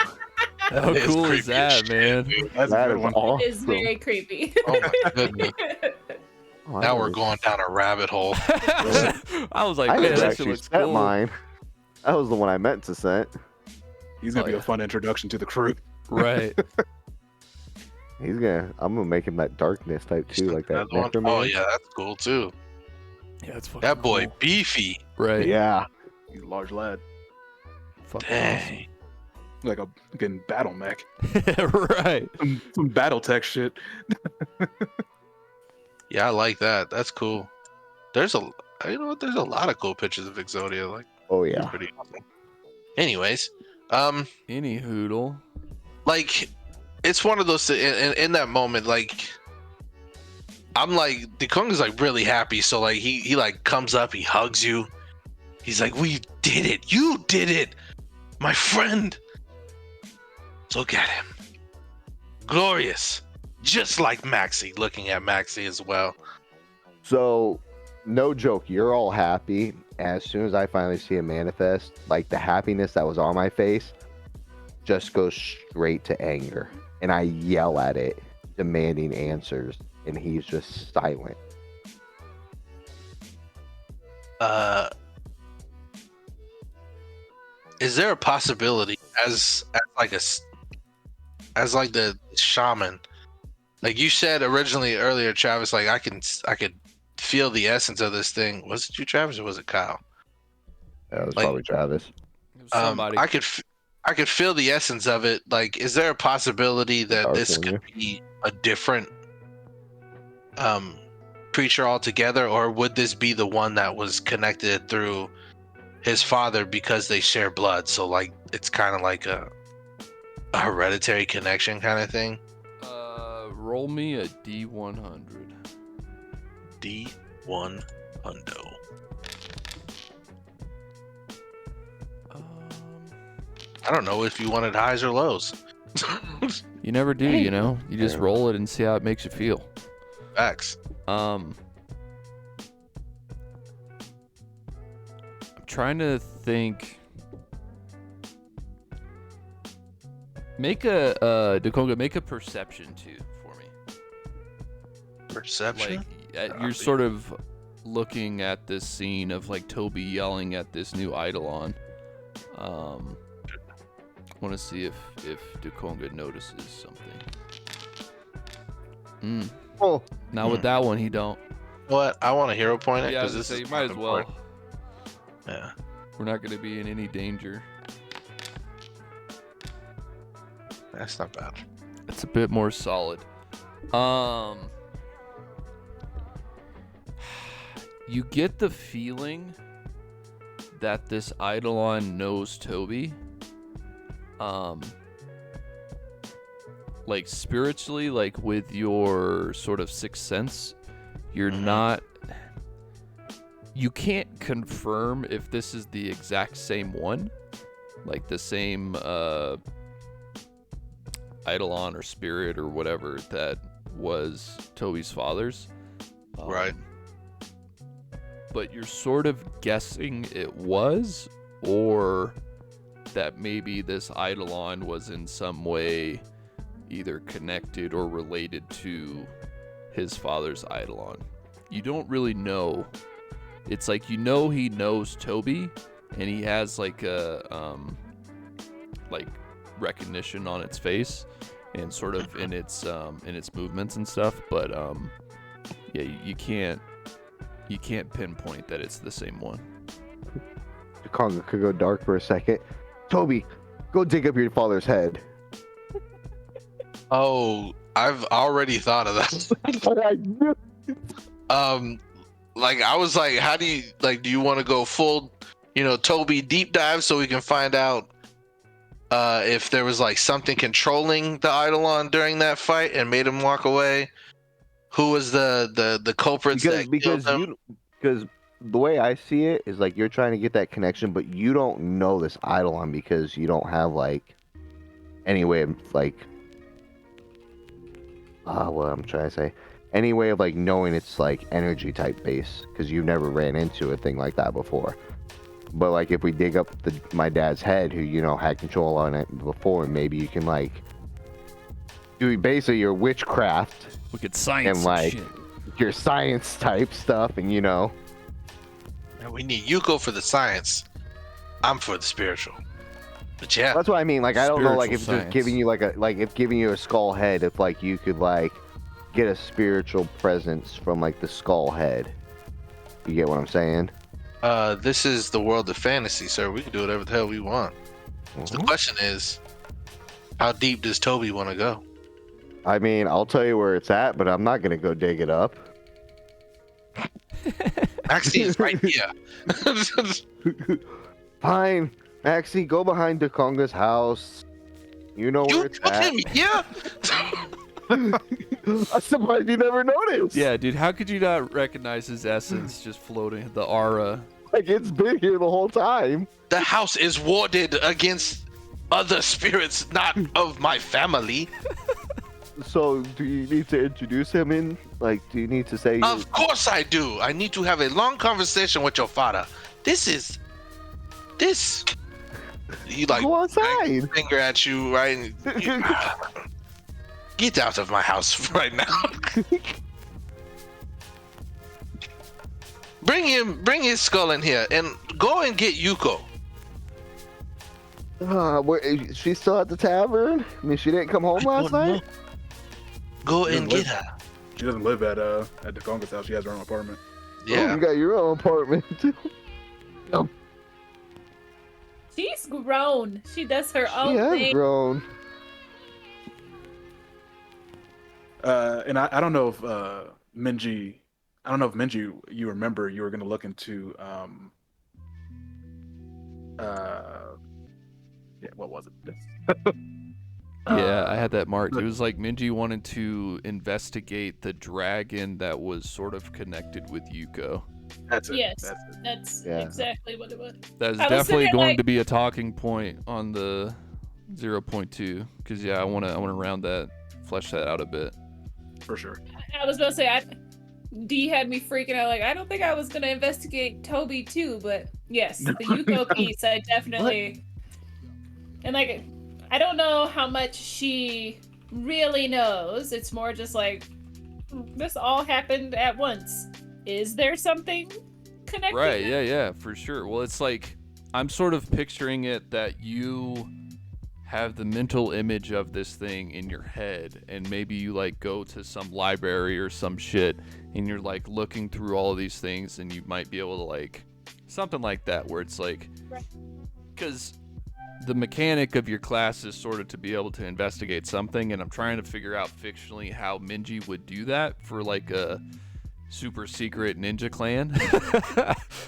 How It's cool creepy is that, as shit, man? dude. That's That a good is one. awesome. It is very creepy. Oh my goodness. Oh, I Now we're never- going down a rabbit hole. I was like, I man, never that shit actually looks sent cool. mine. That was the one I meant to send. He's gonna Oh, be yeah. a fun introduction to the crew. Right. I'm gonna make him that darkness type too, like that. Another one? Oh Necroman. yeah, that's cool too. Yeah, it's fucking That boy cool. beefy. Right. Yeah. He's a large lad, Fucking Dang. like a fucking battle mech. awesome. Right. Some battle tech shit. Yeah, I like that. That's cool. There's a lot of cool pictures of Exodia. Like, Oh it's yeah. pretty awesome. Anyways, Any hoodle. like, it's one of those in that moment. Like, I'm like, the Kung is like really happy. So like, he like comes up, he hugs you. He's like, "We did it! You did it, my friend." Look at him, glorious, just like Maxi. Looking at Maxi as well. So, no joke, you're all happy. As soon as I finally see it manifest, like the happiness that was on my face, just goes straight to anger, and I yell at it, demanding answers, and he's just silent. Is there a possibility as the shaman, like you said originally earlier, Travis, like I could feel the essence of this thing. Was it you, Travis, or was it Kyle? That was Like- probably Travis. It was somebody. I could feel the essence of it. Like, is there a possibility that Power this Finger. could be a different creature altogether, or would this be the one that was connected through his father because they share blood? So like it's kind of like a hereditary connection kind of thing. Roll me a D100. D1 hundo. I don't know if you wanted highs or lows. You never do, you know. You just Yeah. roll it and see how it makes you feel. Facts. I'm trying to think. Make a Dakonga, make a perception too for me. Perception. Like you're Copy. sort of looking at this scene of like Toby yelling at this new Eidolon. Want to see if Dakonga notices something. Oh, Now with that one, he don't. What? I want a hero point. Yeah, I was because gonna this say, you might is as well. important. Yeah. We're not gonna be in any danger. That's not bad. It's a bit more solid. You get the feeling that this Eidolon knows Toby. Like spiritually, like with your sort of sixth sense, you're not. You can't confirm if this is the exact same one, like the same Eidolon or spirit or whatever that was Toby's father's. Right. But you're sort of guessing it was, or that maybe this Eidolon was in some way either connected or related to his father's Eidolon. You don't really know. It's like you know he knows Toby, and he has like a like recognition on its face and sort of in its movements and stuff. But yeah, you can't pinpoint that it's the same one. the Conga could go dark for a second. Toby, go dig up your father's head. Oh, I've already thought of that. Like I was like, how do you do you want to go full, Toby deep dive so we can find out if there was like something controlling the Eidolon during that fight and made him walk away? Who was the culprits that killed him? Because the way I see it is like you're trying to get that connection, but you don't know this Eidolon because you don't have like any way of like what I'm trying to say, any way of like knowing it's like energy type base because you've never ran into a thing like that before. But like if we dig up my dad's head, who had control on it before, maybe you can like do basically your witchcraft Look at science and like shit. your science type stuff, and And we need Yuko for the science. I'm for the spiritual. But yeah, that's what I mean. Like I don't know, like if Spiritual just giving you if giving you a skull head, if like you could like get a spiritual presence from like the skull head. You get what I'm saying? this is the world of fantasy, sir. We can do whatever the hell we want. So the question is, how deep does Toby want to go? I mean, I'll tell you where it's at, but I'm not gonna go dig it up. Maxine's right here. Fine, Maxie, go behind Dakonga's house. You know where You it's put at. him here? I'm surprised you never noticed. Yeah, dude, how could you not recognize his essence just floating, the aura? Like it's been here the whole time. The house is warded against other spirits not of my family. So, do you need to introduce him in? Like, do you need to say? Of course I do. I need to have a long conversation with your father. This You like Go outside. finger at you, right? And get out of my house right now. Bring his skull in here and go and get Yuko. Is she still at the tavern? I mean, she didn't come home last night. Go and get her. She doesn't live at Dakonga's house. She has her own apartment. Oh, Yeah. you got your own apartment too. She's grown. She does her She own has thing. grown. And I don't know if Minji, you remember you were going to look into what was it? Yeah, I had that marked. It was like Minji wanted to investigate the dragon that was sort of connected with Yuko. That's it. Yes. That's it. That's Yeah. exactly what it was. That is I was definitely sitting going like- to be a talking point on the 0.2 because I want to flesh that out a bit. For sure. I was about to say, D had me freaking out. Like, I don't think I was gonna investigate Toby too, but yes, the Yuko piece, I definitely. And like, I don't know how much she really knows. It's more just like, this all happened at once. Is there something connected? Right, yeah, for sure. Well, it's like I'm sort of picturing it that you have the mental image of this thing in your head, and maybe you like go to some library or some shit and you're like looking through all of these things, and you might be able to like something like that where it's like, Right. because the mechanic of your class is sort of to be able to investigate something, and I'm trying to figure out fictionally how Minji would do that for like a super secret ninja clan.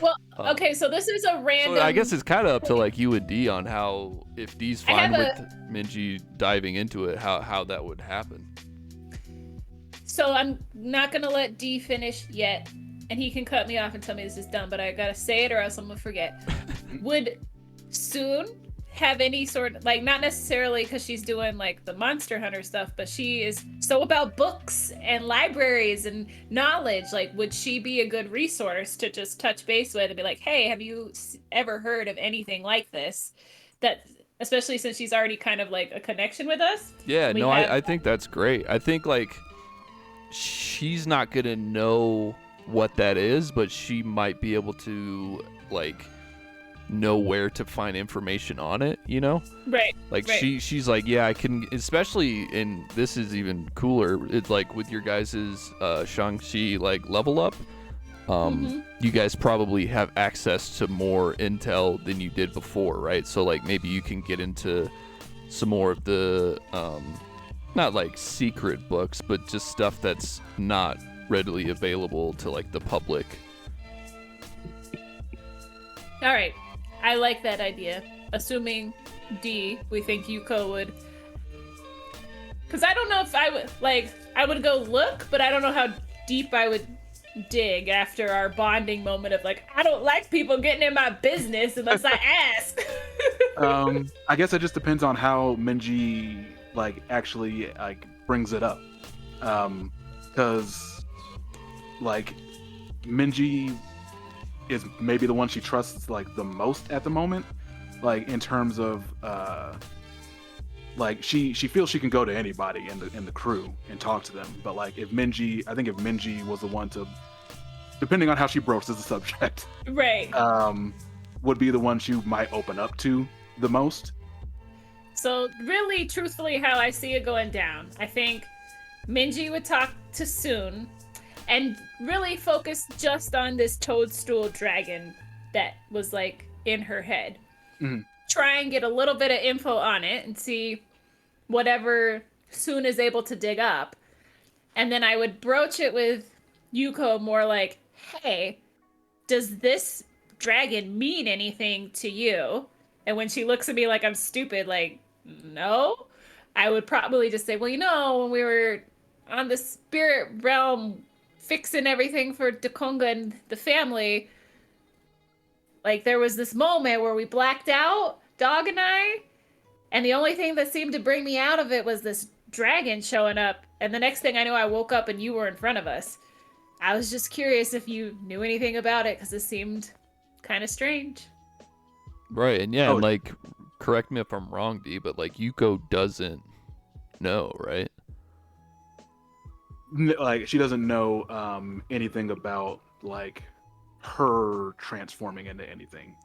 Well, okay, so this is a random. So I guess it's kind of up to like you and D on how, if D's I fine have with Minji diving into it, how that would happen. So I'm not gonna let D finish yet, and he can cut me off and tell me this is done. But I gotta say it, or else I'm gonna forget. Would Soon have any sort of, like, not necessarily because she's doing like the Monster Hunter stuff, but she is so about books and libraries and knowledge. Like, would she be a good resource to just touch base with and be like, hey, have you ever heard of anything like this? That, especially since she's already kind of like a connection with us. Yeah, We no, have- I think that's great. I think like she's not gonna know what that is, but she might be able to like know where to find information on it, you know? Right. Like Right. she's like, yeah, I can, especially, and this is even cooler, it's like with your guys's Shang-Chi like level up, you guys probably have access to more intel than you did before, right? So like maybe you can get into some more of the not like secret books, but just stuff that's not readily available to like the public. All right. I like that idea. Assuming D, we think Yuko would. Because I don't know if I would, like, I would go look, but I don't know how deep I would dig after our bonding moment of, like, I don't like people getting in my business unless I ask. I guess it just depends on how Minji like actually like brings it up. Because like Minji is maybe the one she trusts like the most at the moment, like in terms of like she feels she can go to anybody in the crew and talk to them. But like if Minji was the one to, depending on how she broaches the subject, Right. would be the one she might open up to the most. So really, truthfully, how I see it going down, I think Minji would talk to Soon and really focus just on this toadstool dragon that was like in her head. Mhm. Try and get a little bit of info on it and see whatever Soon is able to dig up. And then I would broach it with Yuko more like, hey, does this dragon mean anything to you? And when she looks at me like I'm stupid, like, no, I would probably just say, well, you know, when we were on the spirit realm fixing everything for Dakonga and the family, like there was this moment where we blacked out, Dog and I, and the only thing that seemed to bring me out of it was this dragon showing up. And the next thing I knew, I woke up and you were in front of us. I was just curious if you knew anything about it because it seemed kind of strange. Right, and yeah, Oh. and like correct me if I'm wrong, D, but like Yuko doesn't know, right? Like she doesn't know anything about like her transforming into anything.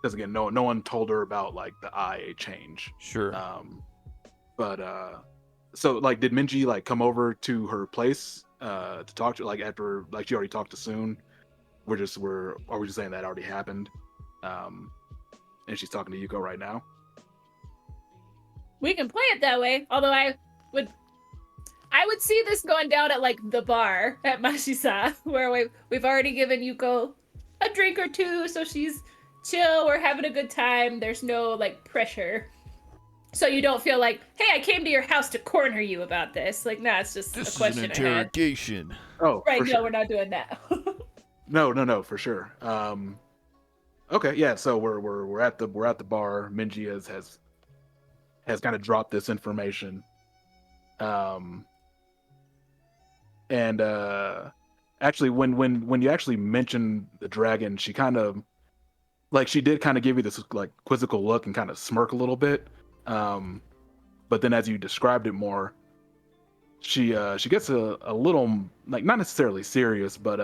Because again, no one told her about like the IA change. Sure. But so like, did Minji like come over to her place to talk to, like, after like she already talked to Soon? Are we just saying that already happened? And she's talking to Yuko right now. We can play it that way. Although I would see this going down at like the bar at Mashisa, where we've already given Yuko a drink or two, so she's chill. We're having a good time. There's no like pressure, so you don't feel like, hey, I came to your house to corner you about this. Like, nah, it's just This a question is an I had. interrogation. Oh, Right? for No, sure. we're not doing that. No, for sure. Okay, yeah. So we're at the bar. Minji has kind of dropped this information. And actually, when you actually mentioned the dragon, she kind of like she did kind of give you this like quizzical look and kind of smirk a little bit. But then as you described it more, she gets a little, like, not necessarily serious, but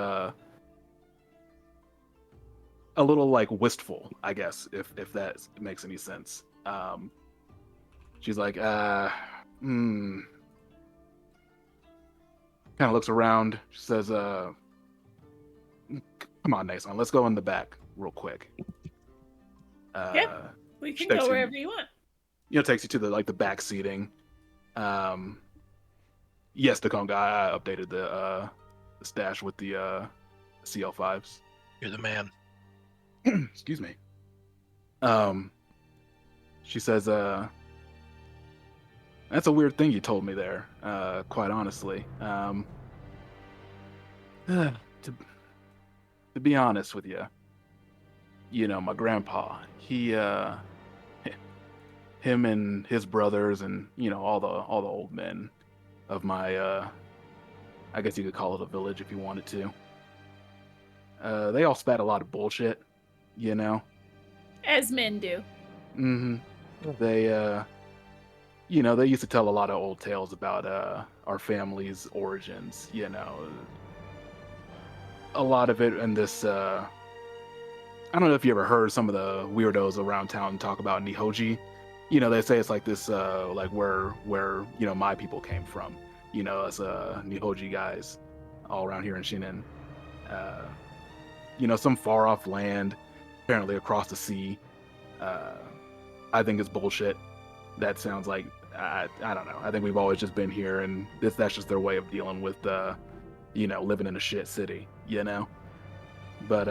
a little like wistful, I guess, if that makes any sense. She's like, kind of looks around. She says, come on, Nason, let's go in the back real quick. Yep. We can Takes go you- wherever you want. Takes you to the back seating. Yes, Dakonga, I updated the stash with the CL5s. You're the man. Excuse me. She says, that's a weird thing you told me there, quite honestly. To be honest with you, my grandpa, him and his brothers and, all the old men of my, I guess you could call it a village if you wanted to. They all spat a lot of bullshit, As men do. Mm-hmm. They, they used to tell a lot of old tales about our family's origins. A lot of it in this. I don't know if you ever heard some of the weirdos around town talk about Nihoji. They say it's like this, like where my people came from. As Nihoji guys, all around here in Shinen. Some far off land, apparently across the sea. I think it's bullshit. That sounds like, I don't know. I think we've always just been here, and that's just their way of dealing with living in a shit city. But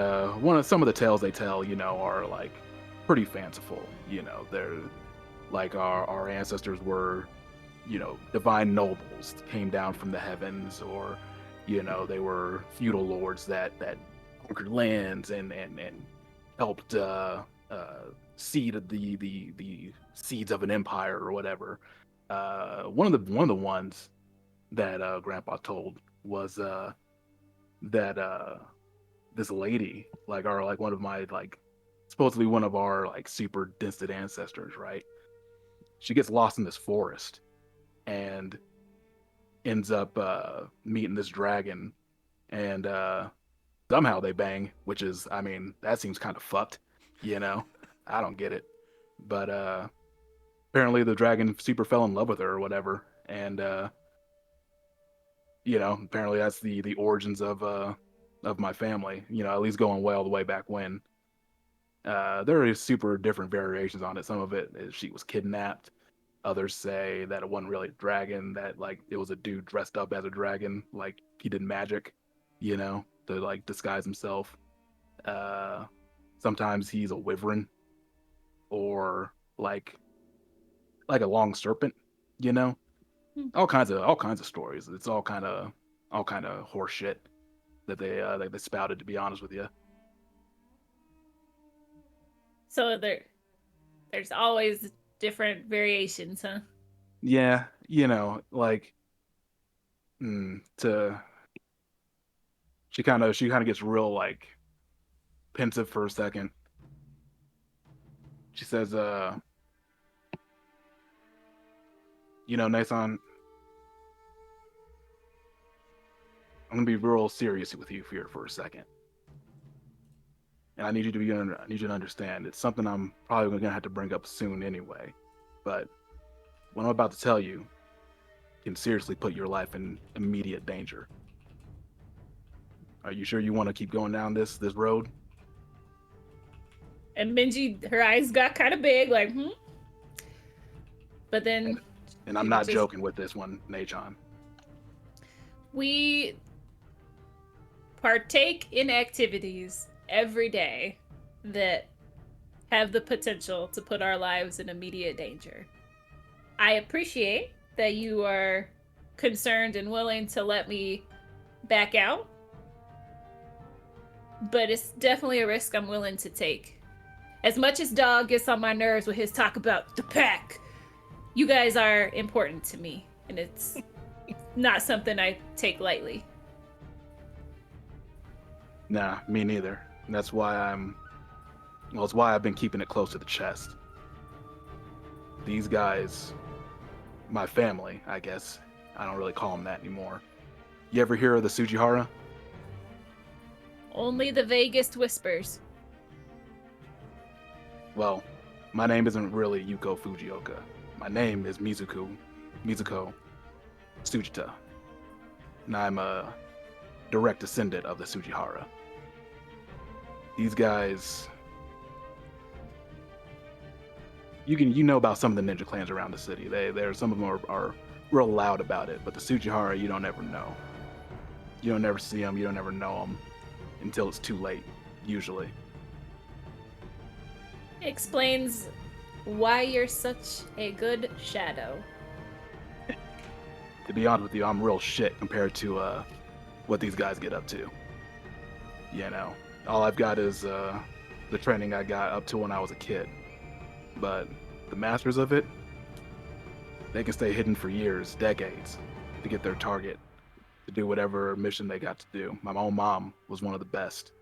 some of the tales they tell, are like pretty fanciful. They're like our ancestors were, divine nobles, came down from the heavens, or they were feudal lords that conquered lands and helped seed the seeds of an empire or whatever. One of the ones that Grandpa told was that this lady, like one of my, like, supposedly one of our like super distant ancestors, right? She gets lost in this forest and ends up meeting this dragon, and somehow they bang, which is, I mean, that seems kind of fucked, I don't get it. But apparently the dragon super fell in love with her or whatever, and apparently that's the origins of my family, at least going way all the way back when. There are super different variations on it. Some of it is she was kidnapped. Others say that it wasn't really a dragon, that like it was a dude dressed up as a dragon, like he did magic, to like disguise himself. Sometimes he's a wyvern, or like a long serpent, all kinds of stories. It's all kind of horse shit that they spouted, to be honest with you. So there's always different variations, huh? Yeah, like she kind of gets real like pensive for a second. She says, you know, Nathan, I'm gonna be real serious with you here for a second. And I need you to understand. It's something I'm probably gonna have to bring up soon anyway. But what I'm about to tell you can seriously put your life in immediate danger. Are you sure you want to keep going down this road? And Minji, her eyes got kind of big, like, hmm. But then, And I'm not joking with this one, Nachon. we partake in activities every day that have the potential to put our lives in immediate danger. I appreciate that you are concerned and willing to let me back out, but it's definitely a risk I'm willing to take. As much as Dog gets on my nerves with his talk about the pack, you guys are important to me, and it's not something I take lightly. Nah, me neither. And that's why it's why I've been keeping it close to the chest. These guys, my family, I guess. I don't really call them that anymore. You ever hear of the Sujihara? Only the vaguest whispers. Well, my name isn't really Yuko Fujioka. My name is Mizuko Tsujita. And I'm a direct descendant of the Sujihara. These guys, you know about some of the ninja clans around the city. Some of them are real loud about it, but the Sujihara, you don't ever know. You don't ever see them, you don't ever know them until it's too late, usually. Explains why you're such a good shadow. To be honest with you, I'm real shit compared to what these guys get up to. You know, all I've got is the training I got up to when I was a kid. But the masters of it, they can stay hidden for years, decades, to get their target, to do whatever mission they got to do. My own mom was one of the best.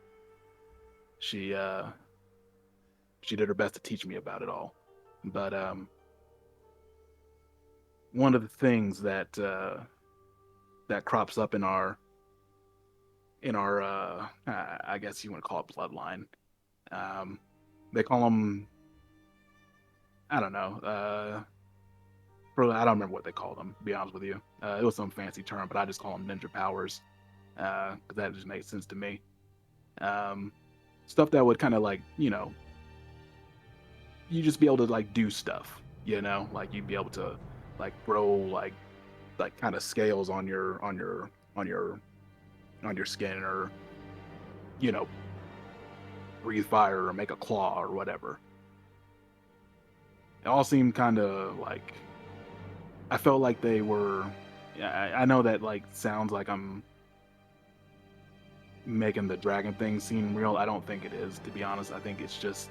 She did her best to teach me about it all. But one of the things that that crops up in our I guess you want to call it bloodline. They call them, I don't know. I don't remember what they called them, to be honest with you. It was some fancy term, but I just call them ninja powers, because that just makes sense to me. Stuff that would kind of like, you know, you just be able to like do stuff, you know, like you'd be able to like grow like kind of scales on your skin, or you know, breathe fire or make a claw or whatever. It all seemed kind of like, I felt like they were, yeah, I know that like sounds like I'm making the dragon thing seem real. I don't think it is, to be honest. I think it's just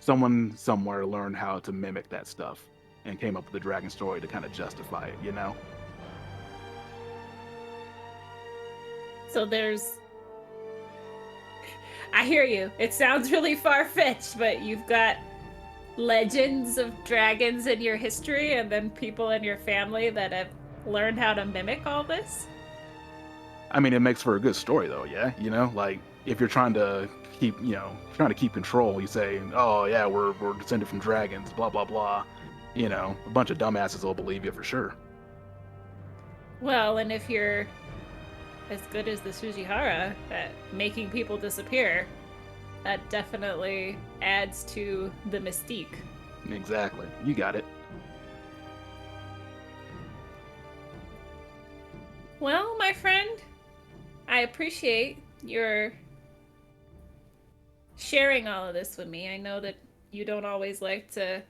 someone somewhere learned how to mimic that stuff and came up with the dragon story to kind of justify it, you know? So I hear you. It sounds really far-fetched, but you've got legends of dragons in your history and then people in your family that have learned how to mimic all this? I mean, it makes for a good story though, yeah? You know, like if you're trying to keep control, you say, oh yeah, we're descended from dragons, blah, blah, blah. You know, a bunch of dumbasses will believe you for sure. Well, and if you're as good as the Sujihara at making people disappear, that definitely adds to the mystique. Exactly. You got it. Well, my friend, I appreciate your sharing all of this with me. I know that you don't always like to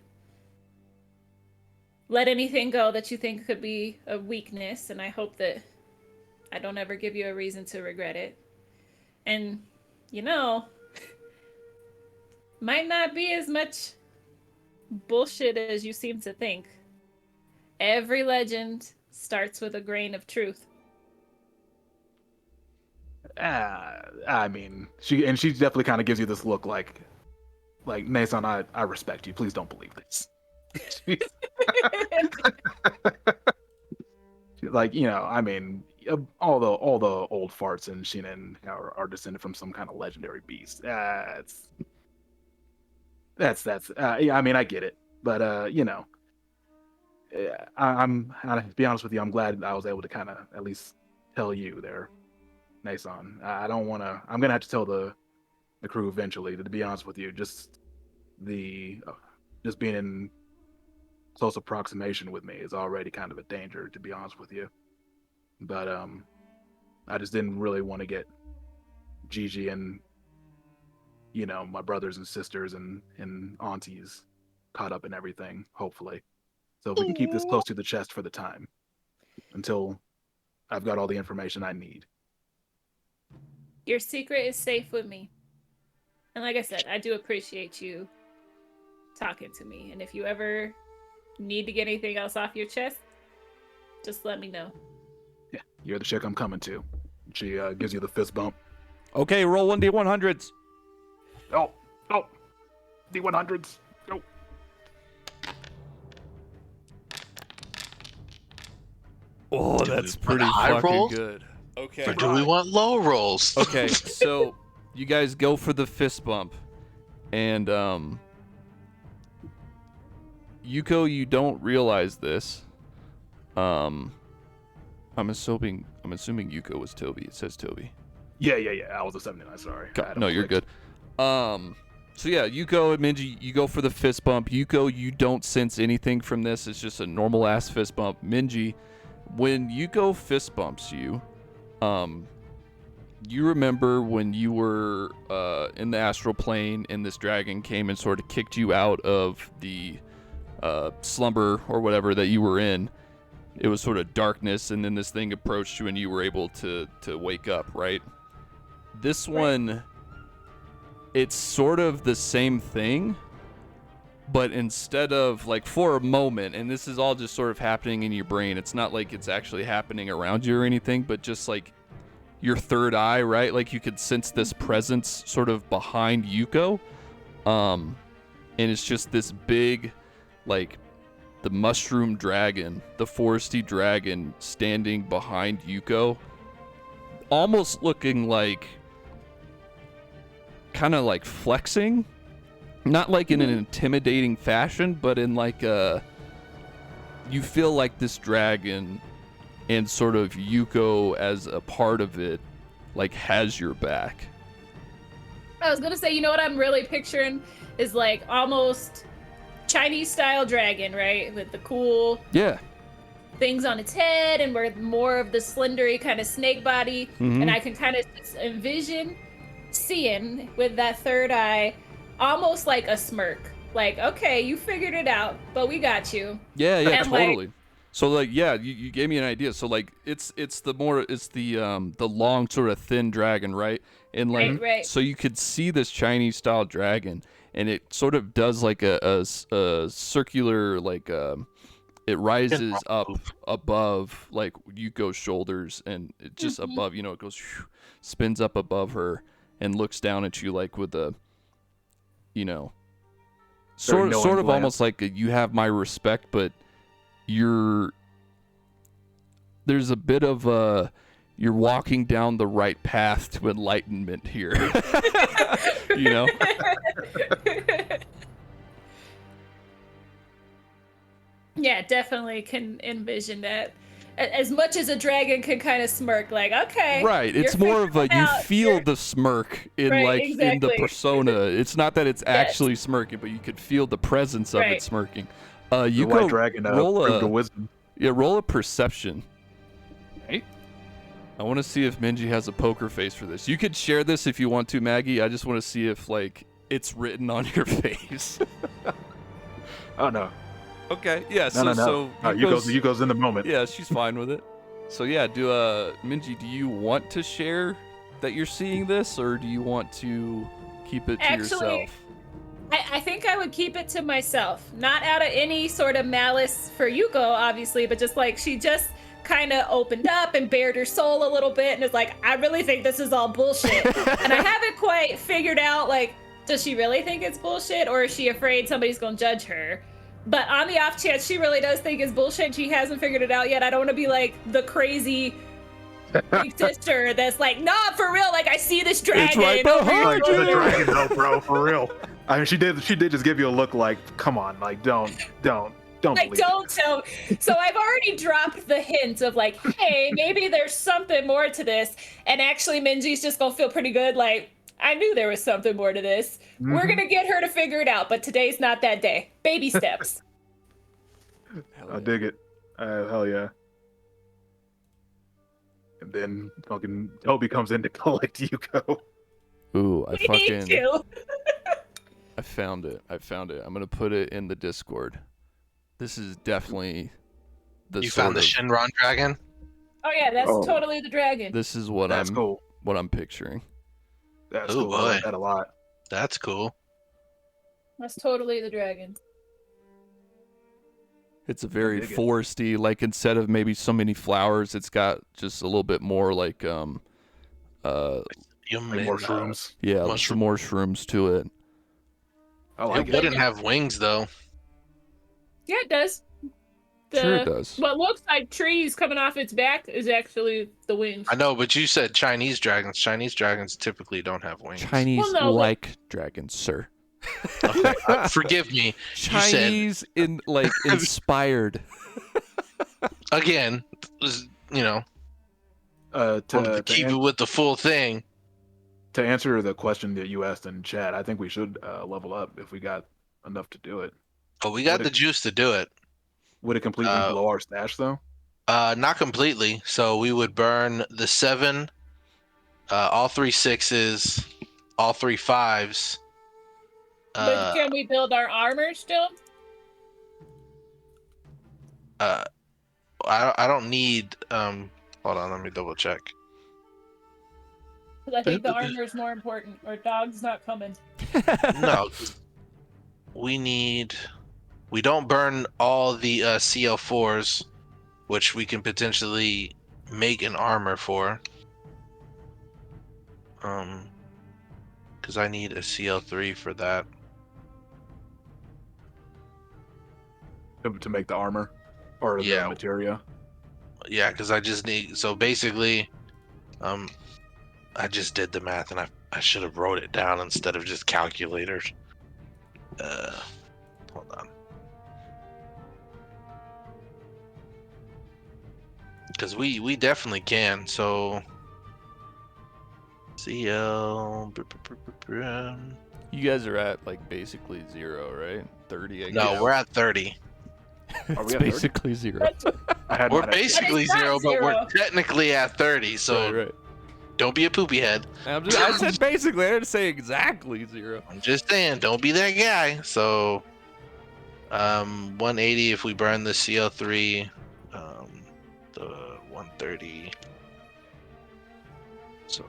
let anything go that you think could be a weakness, and I hope that I don't ever give you a reason to regret it. And, you know, might not be as much bullshit as you seem to think. Every legend starts with a grain of truth. I mean, she definitely kind of gives you this look like, like Nason, I respect you. Please don't believe this. Like, I mean, all the old farts in Shinen are descended from some kind of legendary beast. That's yeah, I mean, I get it, but to be honest with you, I'm glad I was able to kind of at least tell you there, Nason. I don't want to. I'm gonna have to tell the crew eventually. To be honest with you, just being in close approximation with me is already kind of a danger. To be honest with you, but I just didn't really want to get Gigi and my brothers and sisters and aunties caught up in everything. Hopefully, so we can keep this close to the chest for the time until I've got all the information I need. Your secret is safe with me. And like I said, I do appreciate you talking to me. And if you ever need to get anything else off your chest, just let me know. Yeah, you're the chick I'm coming to. She gives you the fist bump. Okay, roll 1d100s. Oh, D100s. Go. Oh, Do we that's want pretty high fucking rolls? good. Okay. Or do we want low rolls? Okay, so you guys go for the fist bump, and Yuko, you don't realize this. I'm assuming Yuko was Toby. It says Toby. Yeah. I was a 79. Sorry. I had No, them you're flipped. good. So yeah, Yuko and Minji, you go for the fist bump. Yuko, you don't sense anything from this. It's just a normal ass fist bump. Minji, when Yuko fist bumps you, you remember when you were in the astral plane and this dragon came and sort of kicked you out of the slumber or whatever that you were in. It was sort of darkness, and then this thing approached you and you were able to wake up, right? This one, it's sort of the same thing, but instead of, like, for a moment, and this is all just sort of happening in your brain, it's not like it's actually happening around you or anything, but just like your third eye, right? Like you could sense this presence sort of behind Yuko. And it's just this big, like, the mushroom dragon, the foresty dragon standing behind Yuko, almost looking like, kind of like flexing, not like in an intimidating fashion, but in like a, you feel like this dragon and sort of Yuko as a part of it, like, has your back. I was gonna say, you know what I'm really picturing is like almost Chinese style dragon, right? With the cool Yeah. things on its head and where more of the slendery kind of snake body. Mhm. And I can kind of envision seeing with that third eye almost like a smirk. Like, okay, you figured it out, but we got you. Yeah, And, like- totally. So like, yeah, you gave me an idea. So like, it's the long sort of thin dragon, right? And like, Right. so you could see this Chinese style dragon, and it sort of does like a circular, like it rises up above like Yuko's shoulders, and it just above, it goes, spins up above her and looks down at you like with a, sort knowing of glance. almost like you have my respect, but there's a bit of you're walking down the right path to enlightenment here. Yeah, definitely can envision that. As much as a dragon can kind of smirk, like, okay. Right. It's you're more of a, figuring you it out. feel You're- the smirk in Right, like in the exactly. persona. It's not that it's Yes. actually smirking, but you could feel the presence of it Right. smirking. The You white go dragon roll proved a a wisdom. roll a perception. Hey. I want to see if Minji has a poker face for this. You could share this if you want to, Maggie. I just want to see if like it's written on your face. Oh no. Okay. Yeah. No. So Yuko's in the moment. yeah, she's fine with it. So yeah, Minji, do you want to share that you're seeing this, or do you want to keep it to Actually, yourself? I think I would keep it to myself. Not out of any sort of malice for Yuko, obviously, but just like she just kind of opened up and bared her soul a little bit and is like, I really think this is all bullshit. And I haven't quite figured out, like, does she really think it's bullshit, or is she afraid somebody's gonna judge her? But on the off chance she really does think it's bullshit and she hasn't figured it out yet, I don't want to be like the crazy big sister that's like, nah, for real, like I see this dragon right over behind your The you. shoulder." dragon, though, bro, for real. I mean, she did just give you a look like, come on, like, don't Like, believe it. don't tell. So I've already dropped the hint of like, hey, maybe there's something more to this. And actually, Minji's just gonna feel pretty good. Like, I knew there was something more to this. We're Mhm. gonna get her to figure it out, but today's not that day. Baby steps. Hell I yeah. dig it. Hell yeah. And then fucking Toby comes in to collect Yuko. Ooh, I We need fucking to. I found it. I'm gonna put it in the Discord. This is definitely the You sort found the of, Shinron dragon? Oh yeah, that's Oh. totally the dragon. This is what That's I'm cool. what I'm picturing. That's Oh, cool. I like boy. that a lot. That's cool. That's totally the dragon. It's a very dig it. foresty, like instead of maybe so many flowers, it's got just a little bit more like You Like more shrooms. yeah, Mushroom. some more shrooms to it. I like It it. wouldn't have wings though. Yeah, it does. Sure it does. What looks like trees coming off its back is actually the wings. I know, but you said Chinese dragons. Chinese dragons typically don't have wings. Chinese Well, no, but- like dragons, sir. Okay, forgive me. said- Chinese in like inspired. Again, you know, To keep it with the full thing. to answer the question that you asked in chat, I think we should level up if we got enough to do it. But we got What the if- juice to do it. Would it completely blow our stash though? Not completely. So we would burn the 7, all 3 6s, all 3 5s. But can we build our armor still? I don't need. Hold on, let me double check. Because I think the armor is more important. Or dog's not coming. No, we need. We don't burn all the CL4s, which we can potentially make an armor for. Because I need a CL3 for that. To make the armor or Yeah. the materia. Yeah, because I just need. So basically, I just did the math and I should have wrote it down instead of just calculators. Hold on. Because we definitely can. So CL. You guys are at like basically 0, right? 30. I No, guess. we're at 30. Are we It's at 30? basically 0. I had We're not- basically But it's not 0, but we're 0. technically at 30. So right. don't be a poopy head. I said basically. I didn't say exactly 0. I'm just saying, don't be that guy. So, 180 if we burn the CO3, the 130. So,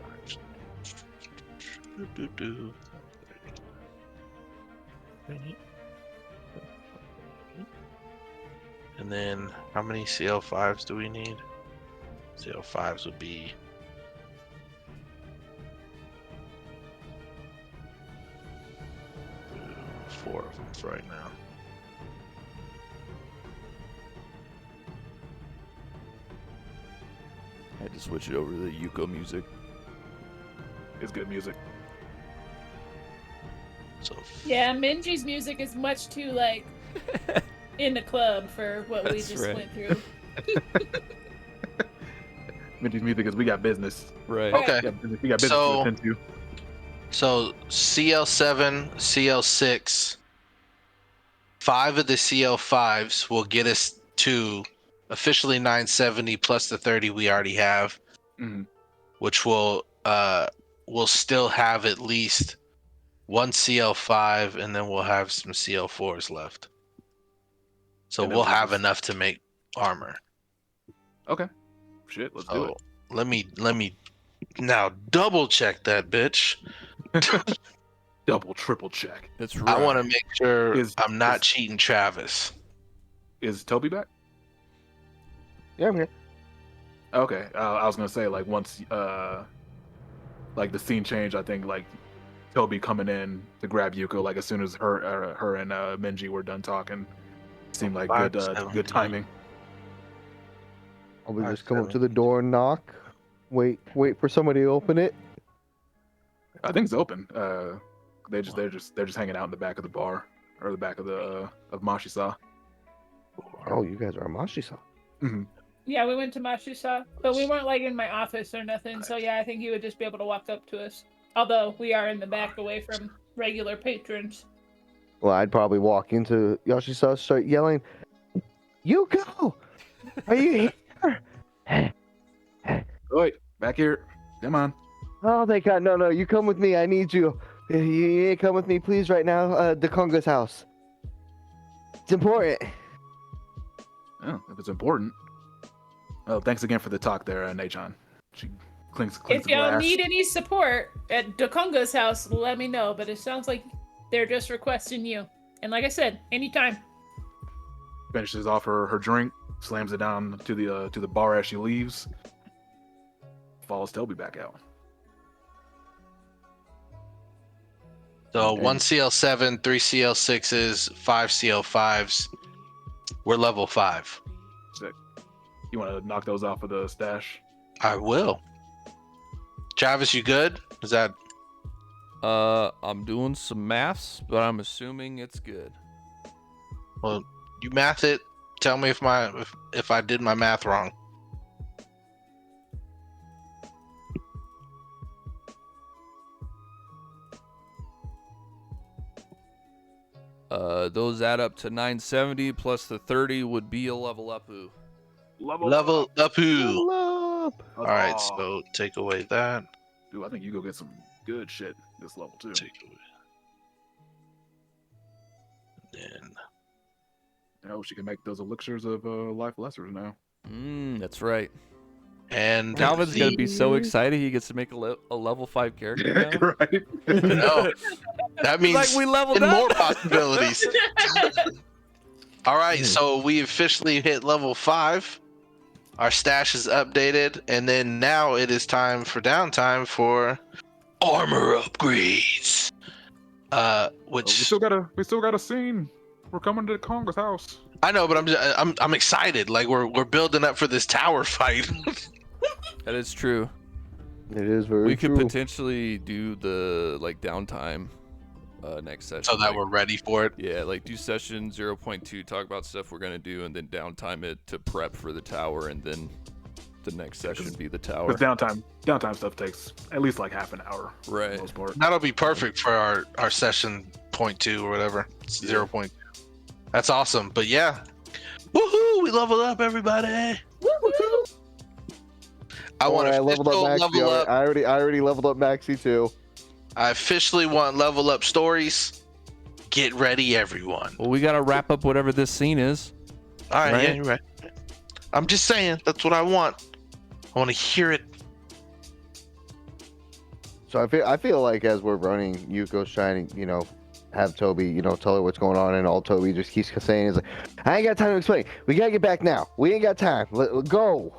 and then how many CL5s do we need? CL5s would be 4 of them for right now. I had to switch it over to the Yuko music. It's good music. So Yeah, Minji's music is much too like in the club for what we That's just right. went through. Minji's music is we got business. Right. okay. We got business So- to attend to. So CL7, CL6, 5 of the CL5s will get us to officially 970 plus the 30 we already have, Mhm. which will we'll still have at least one CL5 and then we'll have some CL4s left. So And then we'll we'll have just- enough to make armor. Okay. Shit, let's do So it. let me now double check that bitch. Double, triple check. That's right. I want to make sure Is- I'm not is- cheating Travis. Is Toby back? Yeah, I'm here. Okay. I was gonna say like once like the scene changed, I think like Toby coming in to grab Yuko like as soon as her and Minji were done talking. Seemed like good 570. timing. I'll just come up to the door and knock. Wait for somebody to open it. I think it's open. They're just hanging out in the back of the bar or the back of the of Mashisa. Oh, you guys are Amashi-san. Mm-hmm. Yeah, we went to Mashisa, but we weren't like in my office or nothing. So yeah, I think he would just be able to walk up to us. Although we are in the back, away from regular patrons. Well, I'd probably walk into Yoshisa, start yelling, "Yuko, are you here?" Wait, back here. Come on. Oh, thank God. No, you come with me. I need you. You come with me, please, right now. The Konga's house. It's important. Oh, if it's important. Oh, thanks again for the talk there, Nachan. She clinks If the y'all glass. need any support at Dakonga's house, let me know. But it sounds like they're just requesting you. And like I said, anytime. Finishes off her drink, slams it down to the bar as she leaves. Follows Toby back out. So Okay. 1 CL7, 3 CL6s, 5 CL5s. We're level 5. Sick. You want to knock those off of the stash? I will. Travis, you good? Is that I'm doing some maths, but I'm assuming it's good. well? You math it. Tell me if I did my math wrong. Those add up to 970 plus the 30 would be a level up. Ooh. Level up. Who? Level up. All right, so take away that. Dude, I think you go get some good shit this level too. Take away. Then Oh, she can make those elixirs of life lessers now. That's right. and Calvin's the- gonna be so excited he gets to make a level 5 character now. Right? No, that He's means like, we leveled and up. more possibilities. All right, so we officially hit level 5. Our stash is updated, and then now it is time for downtime for armor upgrades. Which we still got a scene. We're coming to Konga's house. I know, but I'm excited. Like we're building up for this tower fight. That is true. It is very We could true. potentially do the downtime next session. so that we're ready for it. Yeah, do session 0.2, talk about stuff we're gonna do, and then downtime it to prep for the tower, and then the next session be the tower. Because downtime stuff takes at least like half an hour for Right. the most part. That'll be perfect for our session 0.2 or whatever. It's 0.2. That's awesome. But yeah, woohoo! We leveled up, everybody. I want I to leveled up Maxi. level up. I already leveled up Maxi too. I officially want level up stories. Get ready, everyone. Well, we gotta wrap up whatever this scene is. All right, Right. yeah, you're right. I'm just saying, that's what I want. I want to hear it. So I feel like as we're running, Yuko's trying to, have Toby, tell her what's going on, and all Toby just keeps saying is like, I ain't got time to explain. We gotta get back now. We ain't got time. Let go.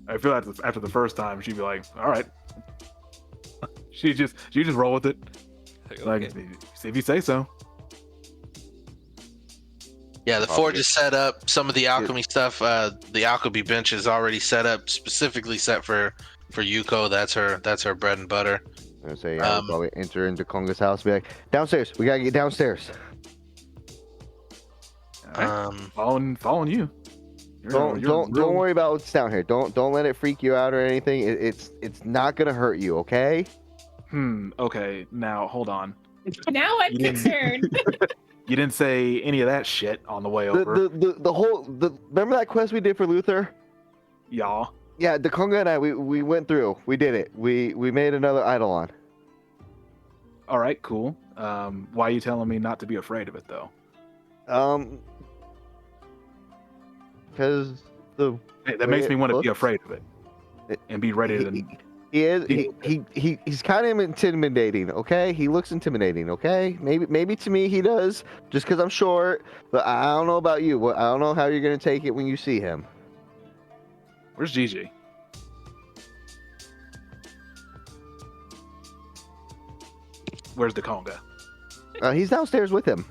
I feel like after the first time, she'd be like, "All right." She just roll with it. Like, if you say so. Yeah, the Probably. forge is set up. Some of the alchemy stuff, the alchemy bench is already set up, specifically set for Yuko. That's her bread and butter. I'm gonna say, we'll probably enter into Konga's house. Be like, downstairs. We gotta get downstairs. All right. Um, Following you. You're Don't worry about what's down here. Don't let it freak you out or anything. It's not gonna hurt you. Okay. Okay. Now hold on. Now I'm You didn't- concerned. You didn't say any of that shit on the way over, The whole remember that quest we did for Luther? y'all. Yeah, the Konga and I we went through. We did it. We made another Eidolon. All right, cool. Why are you telling me not to be afraid of it though? Because the Hey, that way makes me it want to be looks- afraid of it and be ready to. he's kind of intimidating. Okay, he looks intimidating. Okay, maybe to me he does, just because I'm short. But I don't know about you. I don't know how you're gonna take it when you see him. Where's Gigi? Where's the conga? He's downstairs with him.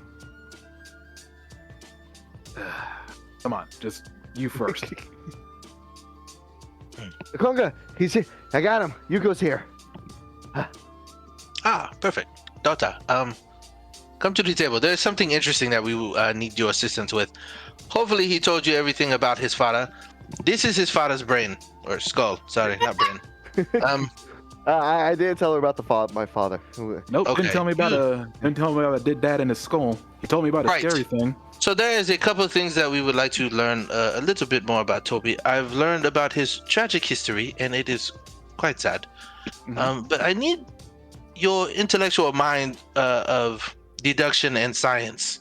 Come on, just you first. The conga, he's here. I got him. Yuko's here. Ah, perfect. Dota, come to the table. There's something interesting that we need your assistance with. Hopefully he told you everything about his father. This is his father's brain. Or skull. Sorry, not brain. I didn't tell her about my father. Nope, Okay. didn't tell me about a dead dad in his skull. He told me about a Right. scary thing. So there is a couple of things that we would like to learn a little bit more about Toby. I've learned about his tragic history, and it is quite sad. Mhm. But I need your intellectual mind of deduction and science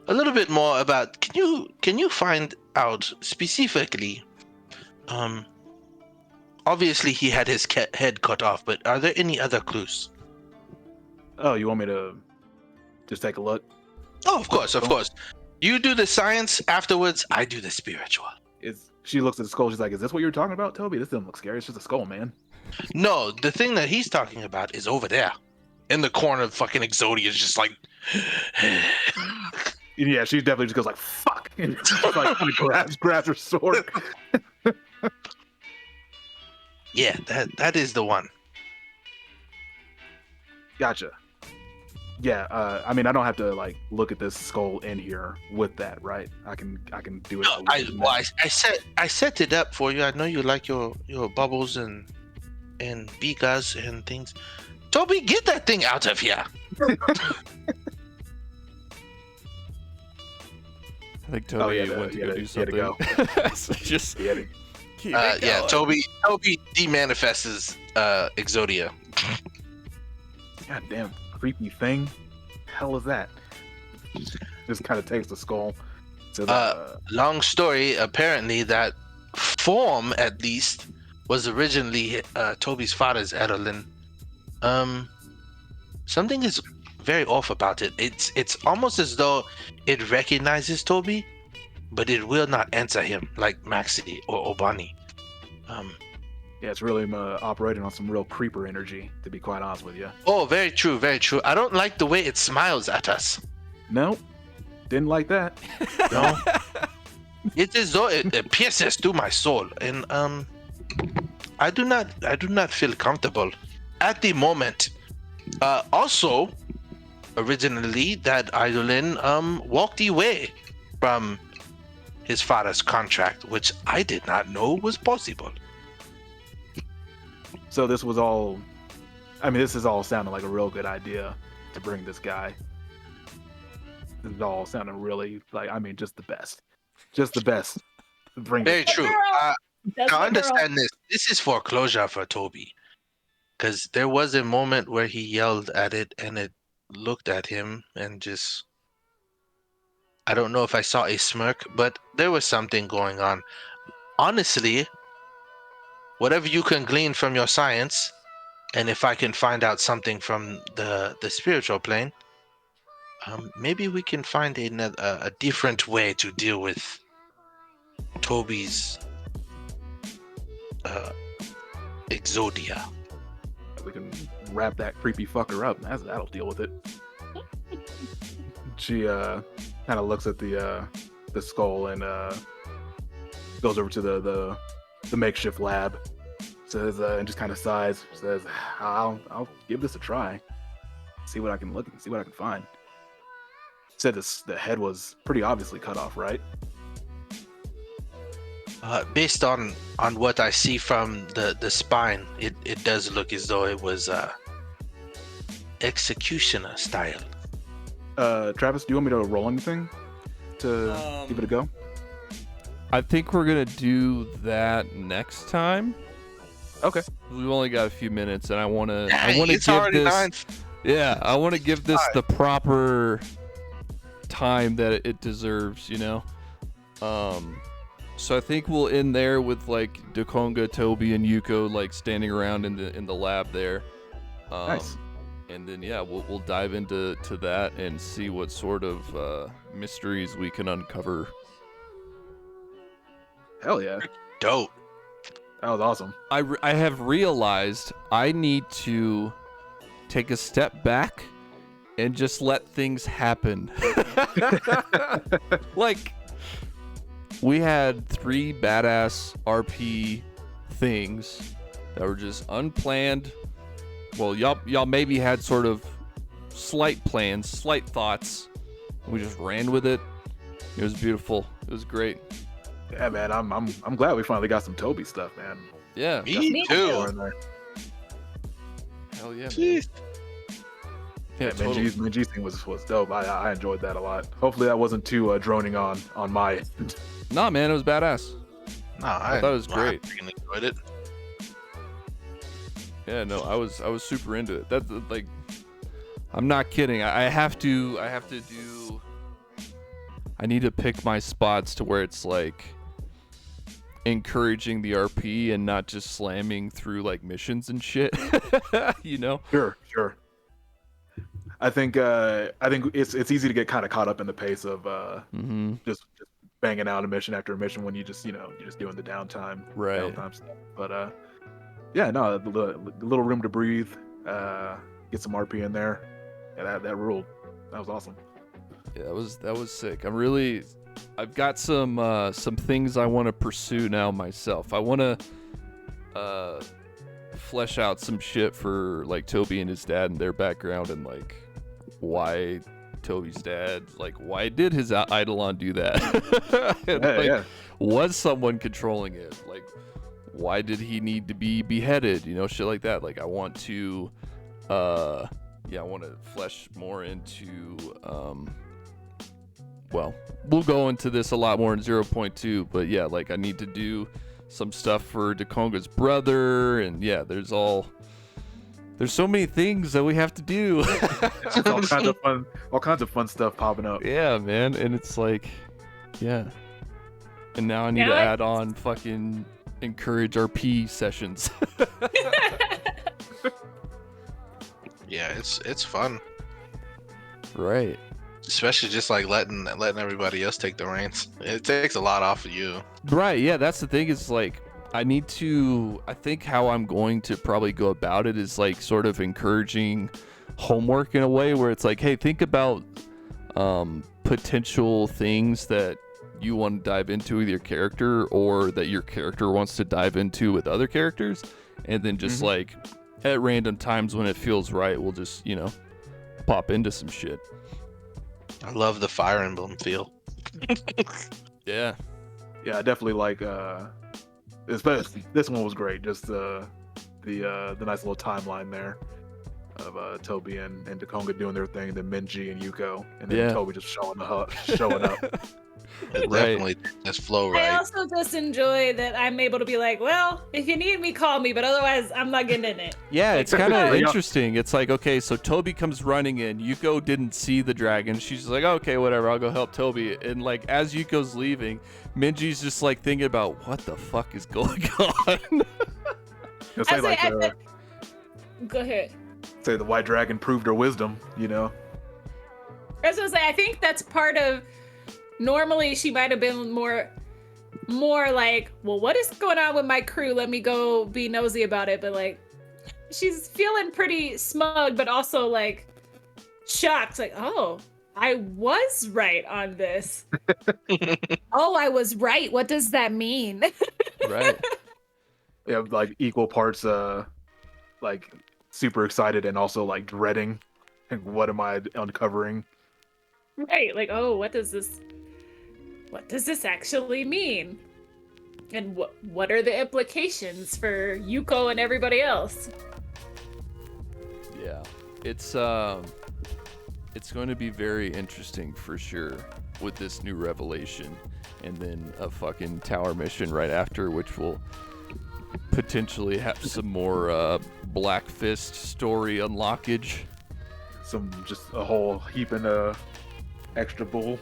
a little bit more about. Can you find out specifically? Obviously he had his head cut off, but are there any other clues? Oh, you want me to just take a look? Oh, of course, of course. You do the science afterwards. I do the spiritual. She looks at the skull. She's like, "Is this what you were talking about, Toby? This doesn't look scary. It's just a skull, man." No, the thing that he's talking about is over there, in the corner of fucking Exodia. Is just like, Yeah, she definitely just goes like, "Fuck!" and just, like kind of grabs her sword. yeah, that is the one. Gotcha. Yeah, I mean, I don't have to like look at this skull in here with that, right? I can do it. No, I set it up for you. I know you like your bubbles and bigas and things. Toby, get that thing out of here. I think Toby yeah, went to yeah, go do he had something. to So just Yeah, keep Yeah, it going. Toby demanifests Exodia. God damn, creepy thing. Hell is that? Just kind of takes the skull. So Long story. Apparently, that form, at least, was originally Toby's father's Adeline. Something is very off about it. It's almost as though it recognizes Toby, but it will not answer him like Maxi or Obani. yeah, it's really operating on some real creeper energy, to be quite honest with you. Oh, very true, very true. I don't like the way it smiles at us. Nope, didn't like that. No, it is though it pierces through my soul, and I do not feel comfortable at the moment. Also, originally that Idolin walked away from his father's contract, which I did not know was possible. So this was all. I mean, this is all sounding like a real good idea to bring this guy. This is all sounding really like. I mean, just the best. Just the best. To bring Very this- true. That's Now my girl. understand this. This is foreclosure for Toby, because there was a moment where he yelled at it and it looked at him and just. I don't know if I saw a smirk, but there was something going on. Honestly, whatever you can glean from your science, and if I can find out something from the spiritual plane, maybe we can find a different way to deal with Toby's Exodia. We can wrap that creepy fucker up. That'll deal with it. She kind of looks at the skull and goes over to the makeshift lab. Says and just kind of sighs. Says, "I'll give this a try. See what I can look and see what I can find." Said the head was pretty obviously cut off, right? Based on what I see from the spine, it does look as though it was executioner style. Travis, do you want me to roll anything to give it a go? I think we're gonna do that next time. Okay. We've only got a few minutes, and I want to It's give already this. 9. Yeah, I want to give this Alright. the proper time that it deserves. So I think we'll end there with like Dokonga, Toby, and Yuko like standing around in the lab there. Nice. And then yeah, we'll dive into that and see what sort of mysteries we can uncover. Hell yeah. take a step back and just let things happen. Like, we had 3 badass RP things that were just unplanned. Well, y'all maybe had sort of slight plans, slight thoughts. We just ran with it. It was beautiful. It was great. Yeah, man, I'm glad we finally got some Toby stuff, man. Yeah. Me too. Hell yeah, man. Jeez. Yeah, totally. Minji's thing was dope. I enjoyed that a lot. Hopefully that wasn't too droning on my end. Nah, man, it was badass. No, I thought it was great. I freaking enjoyed it. Yeah, no, I was super into it. That's like, I'm not kidding. I have to do. I need to pick my spots to where it's like encouraging the RP and not just slamming through like missions and shit. You know? Sure. I think it's easy to get kind of caught up in the pace of just banging out a mission after a mission when you're just doing the downtime stuff. But yeah, no, the little room to breathe, get some RP in there. Yeah, that ruled. That was awesome. Yeah, that was sick. I've got some things I want to pursue now myself. I want to flesh out some shit for like Toby and his dad and their background and like why Toby's dad, like why did his Eidolon do that? And, was someone controlling it? Like why did he need to be beheaded? You know, shit like that. Like I want to flesh more into well, we'll go into this a lot more in 0.2, but yeah, like I need to do some stuff for Dakonga's brother, and yeah, there's so many things that we have to do. all kinds of fun stuff popping up. Yeah, man, and it's like, yeah, and now I need to add on fucking encourage RP sessions. Yeah, it's fun. Right. Especially just like letting everybody else take the reins. It takes a lot off of you. Right, yeah, that's the thing is like I think how I'm going to probably go about it is like sort of encouraging homework in a way where it's like, hey, think about potential things that you want to dive into with your character or that your character wants to dive into with other characters, and then just like at random times when it feels right, we'll just, pop into some shit. I love the Fire Emblem feel. Yeah, I definitely like. Especially this one was great. Just the nice little timeline there of Toby and Dakonga doing their thing, then Minji and Yuko, and then Toby just showing up. It definitely does flow right. I also just enjoy that I'm able to be like, well, if you need me, call me, but otherwise I'm not getting in it. Yeah, it's kind of interesting. It's like, okay, so Toby comes running in. Yuko didn't see the dragon. She's just like, okay, whatever, I'll go help Toby. And like, as Yuko's leaving, Minji's just like thinking about what the fuck is going on. Go ahead. Say the white dragon proved her wisdom, I was gonna say, I think that's part of. Normally, she might have been more like, well, what is going on with my crew? Let me go be nosy about it. But like, she's feeling pretty smug, but also like shocked. Like, oh, I was right on this. Oh, I was right. What does that mean? Right. Yeah, like equal parts, like super excited and also like dreading. Like, what am I uncovering? Right. Like, oh, what does this actually mean? And what are the implications for Yuko and everybody else? Yeah. It's going to be very interesting for sure with this new revelation, and then a fucking tower mission right after, which will potentially have some more Black Fist story unlockage. Just a whole heaping extra bull.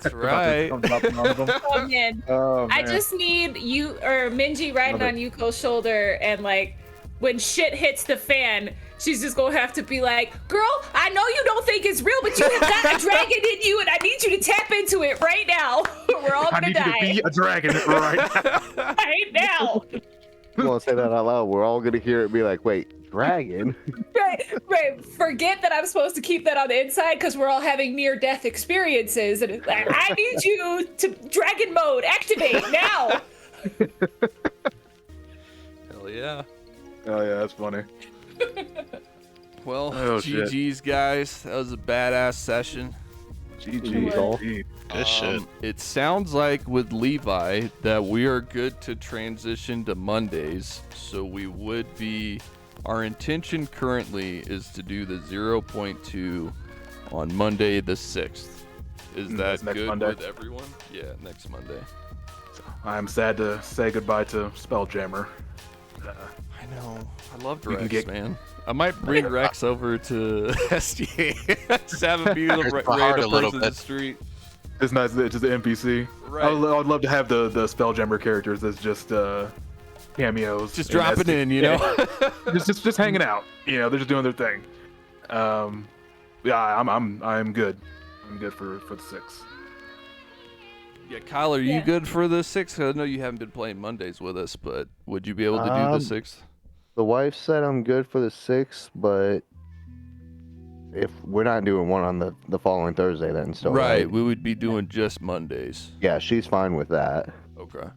That's right. Oh man. I just need you or Minji riding on Yuko's shoulder, and like when shit hits the fan, she's just gonna have to be like, girl, I know you don't think it's real, but you have got a dragon in you, and I need you to tap into it right now. We're all gonna die. I need you to be a dragon right now. Right now. You want to say that out loud? We're all gonna hear it and be like, wait, dragon? Right. Forget that I'm supposed to keep that on the inside because we're all having near-death experiences, and it's like, I need you to dragon mode activate now. Hell yeah. Oh yeah, that's funny. Well, Oh, shit. GG's, guys. That was a badass session. GG. Cool. GG. Good shit. It sounds like with Levi that we are good to transition to Mondays. So we would be. Our intention currently is to do the 0.2 on Monday the 6th. Is that That's next good Monday. with everyone? Yeah, next Monday. I'm sad to say goodbye to Spelljammer. I know. I love We can Rex, get- man. I might bring Rex over to SDA. Just have him be the It's hard a random little person in the bit. street. It's nice. It's just an NPC. Right. I would love to have the Spelljammer characters as just cameos. Just in dropping SD. in, you know? just hanging out. You know, they're just doing their thing. Yeah, I'm good. I'm good for the 6. Yeah, Kyle, are you Yeah. good for the 6th? I know you haven't been playing Mondays with us, but would you be able to do the 6th? The wife said I'm good for the 6th, but if we're not doing one on the following Thursday, then still Right, we would be doing just Mondays. Yeah, she's fine with that. Okay.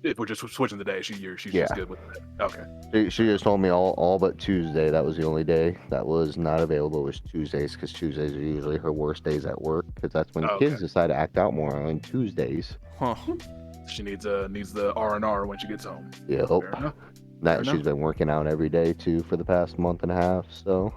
If we're just switching the day, she's Yeah. just good with it. Okay. She just told me all but Tuesday. That was the only day that was not available was Tuesdays, because Tuesdays are usually her worst days at work, because that's when Okay. kids decide to act out more on Tuesdays. Huh. She needs the R&R when she gets home. Yep. Fair enough. That Fair she's enough. been working out every day too for the past month and a half. So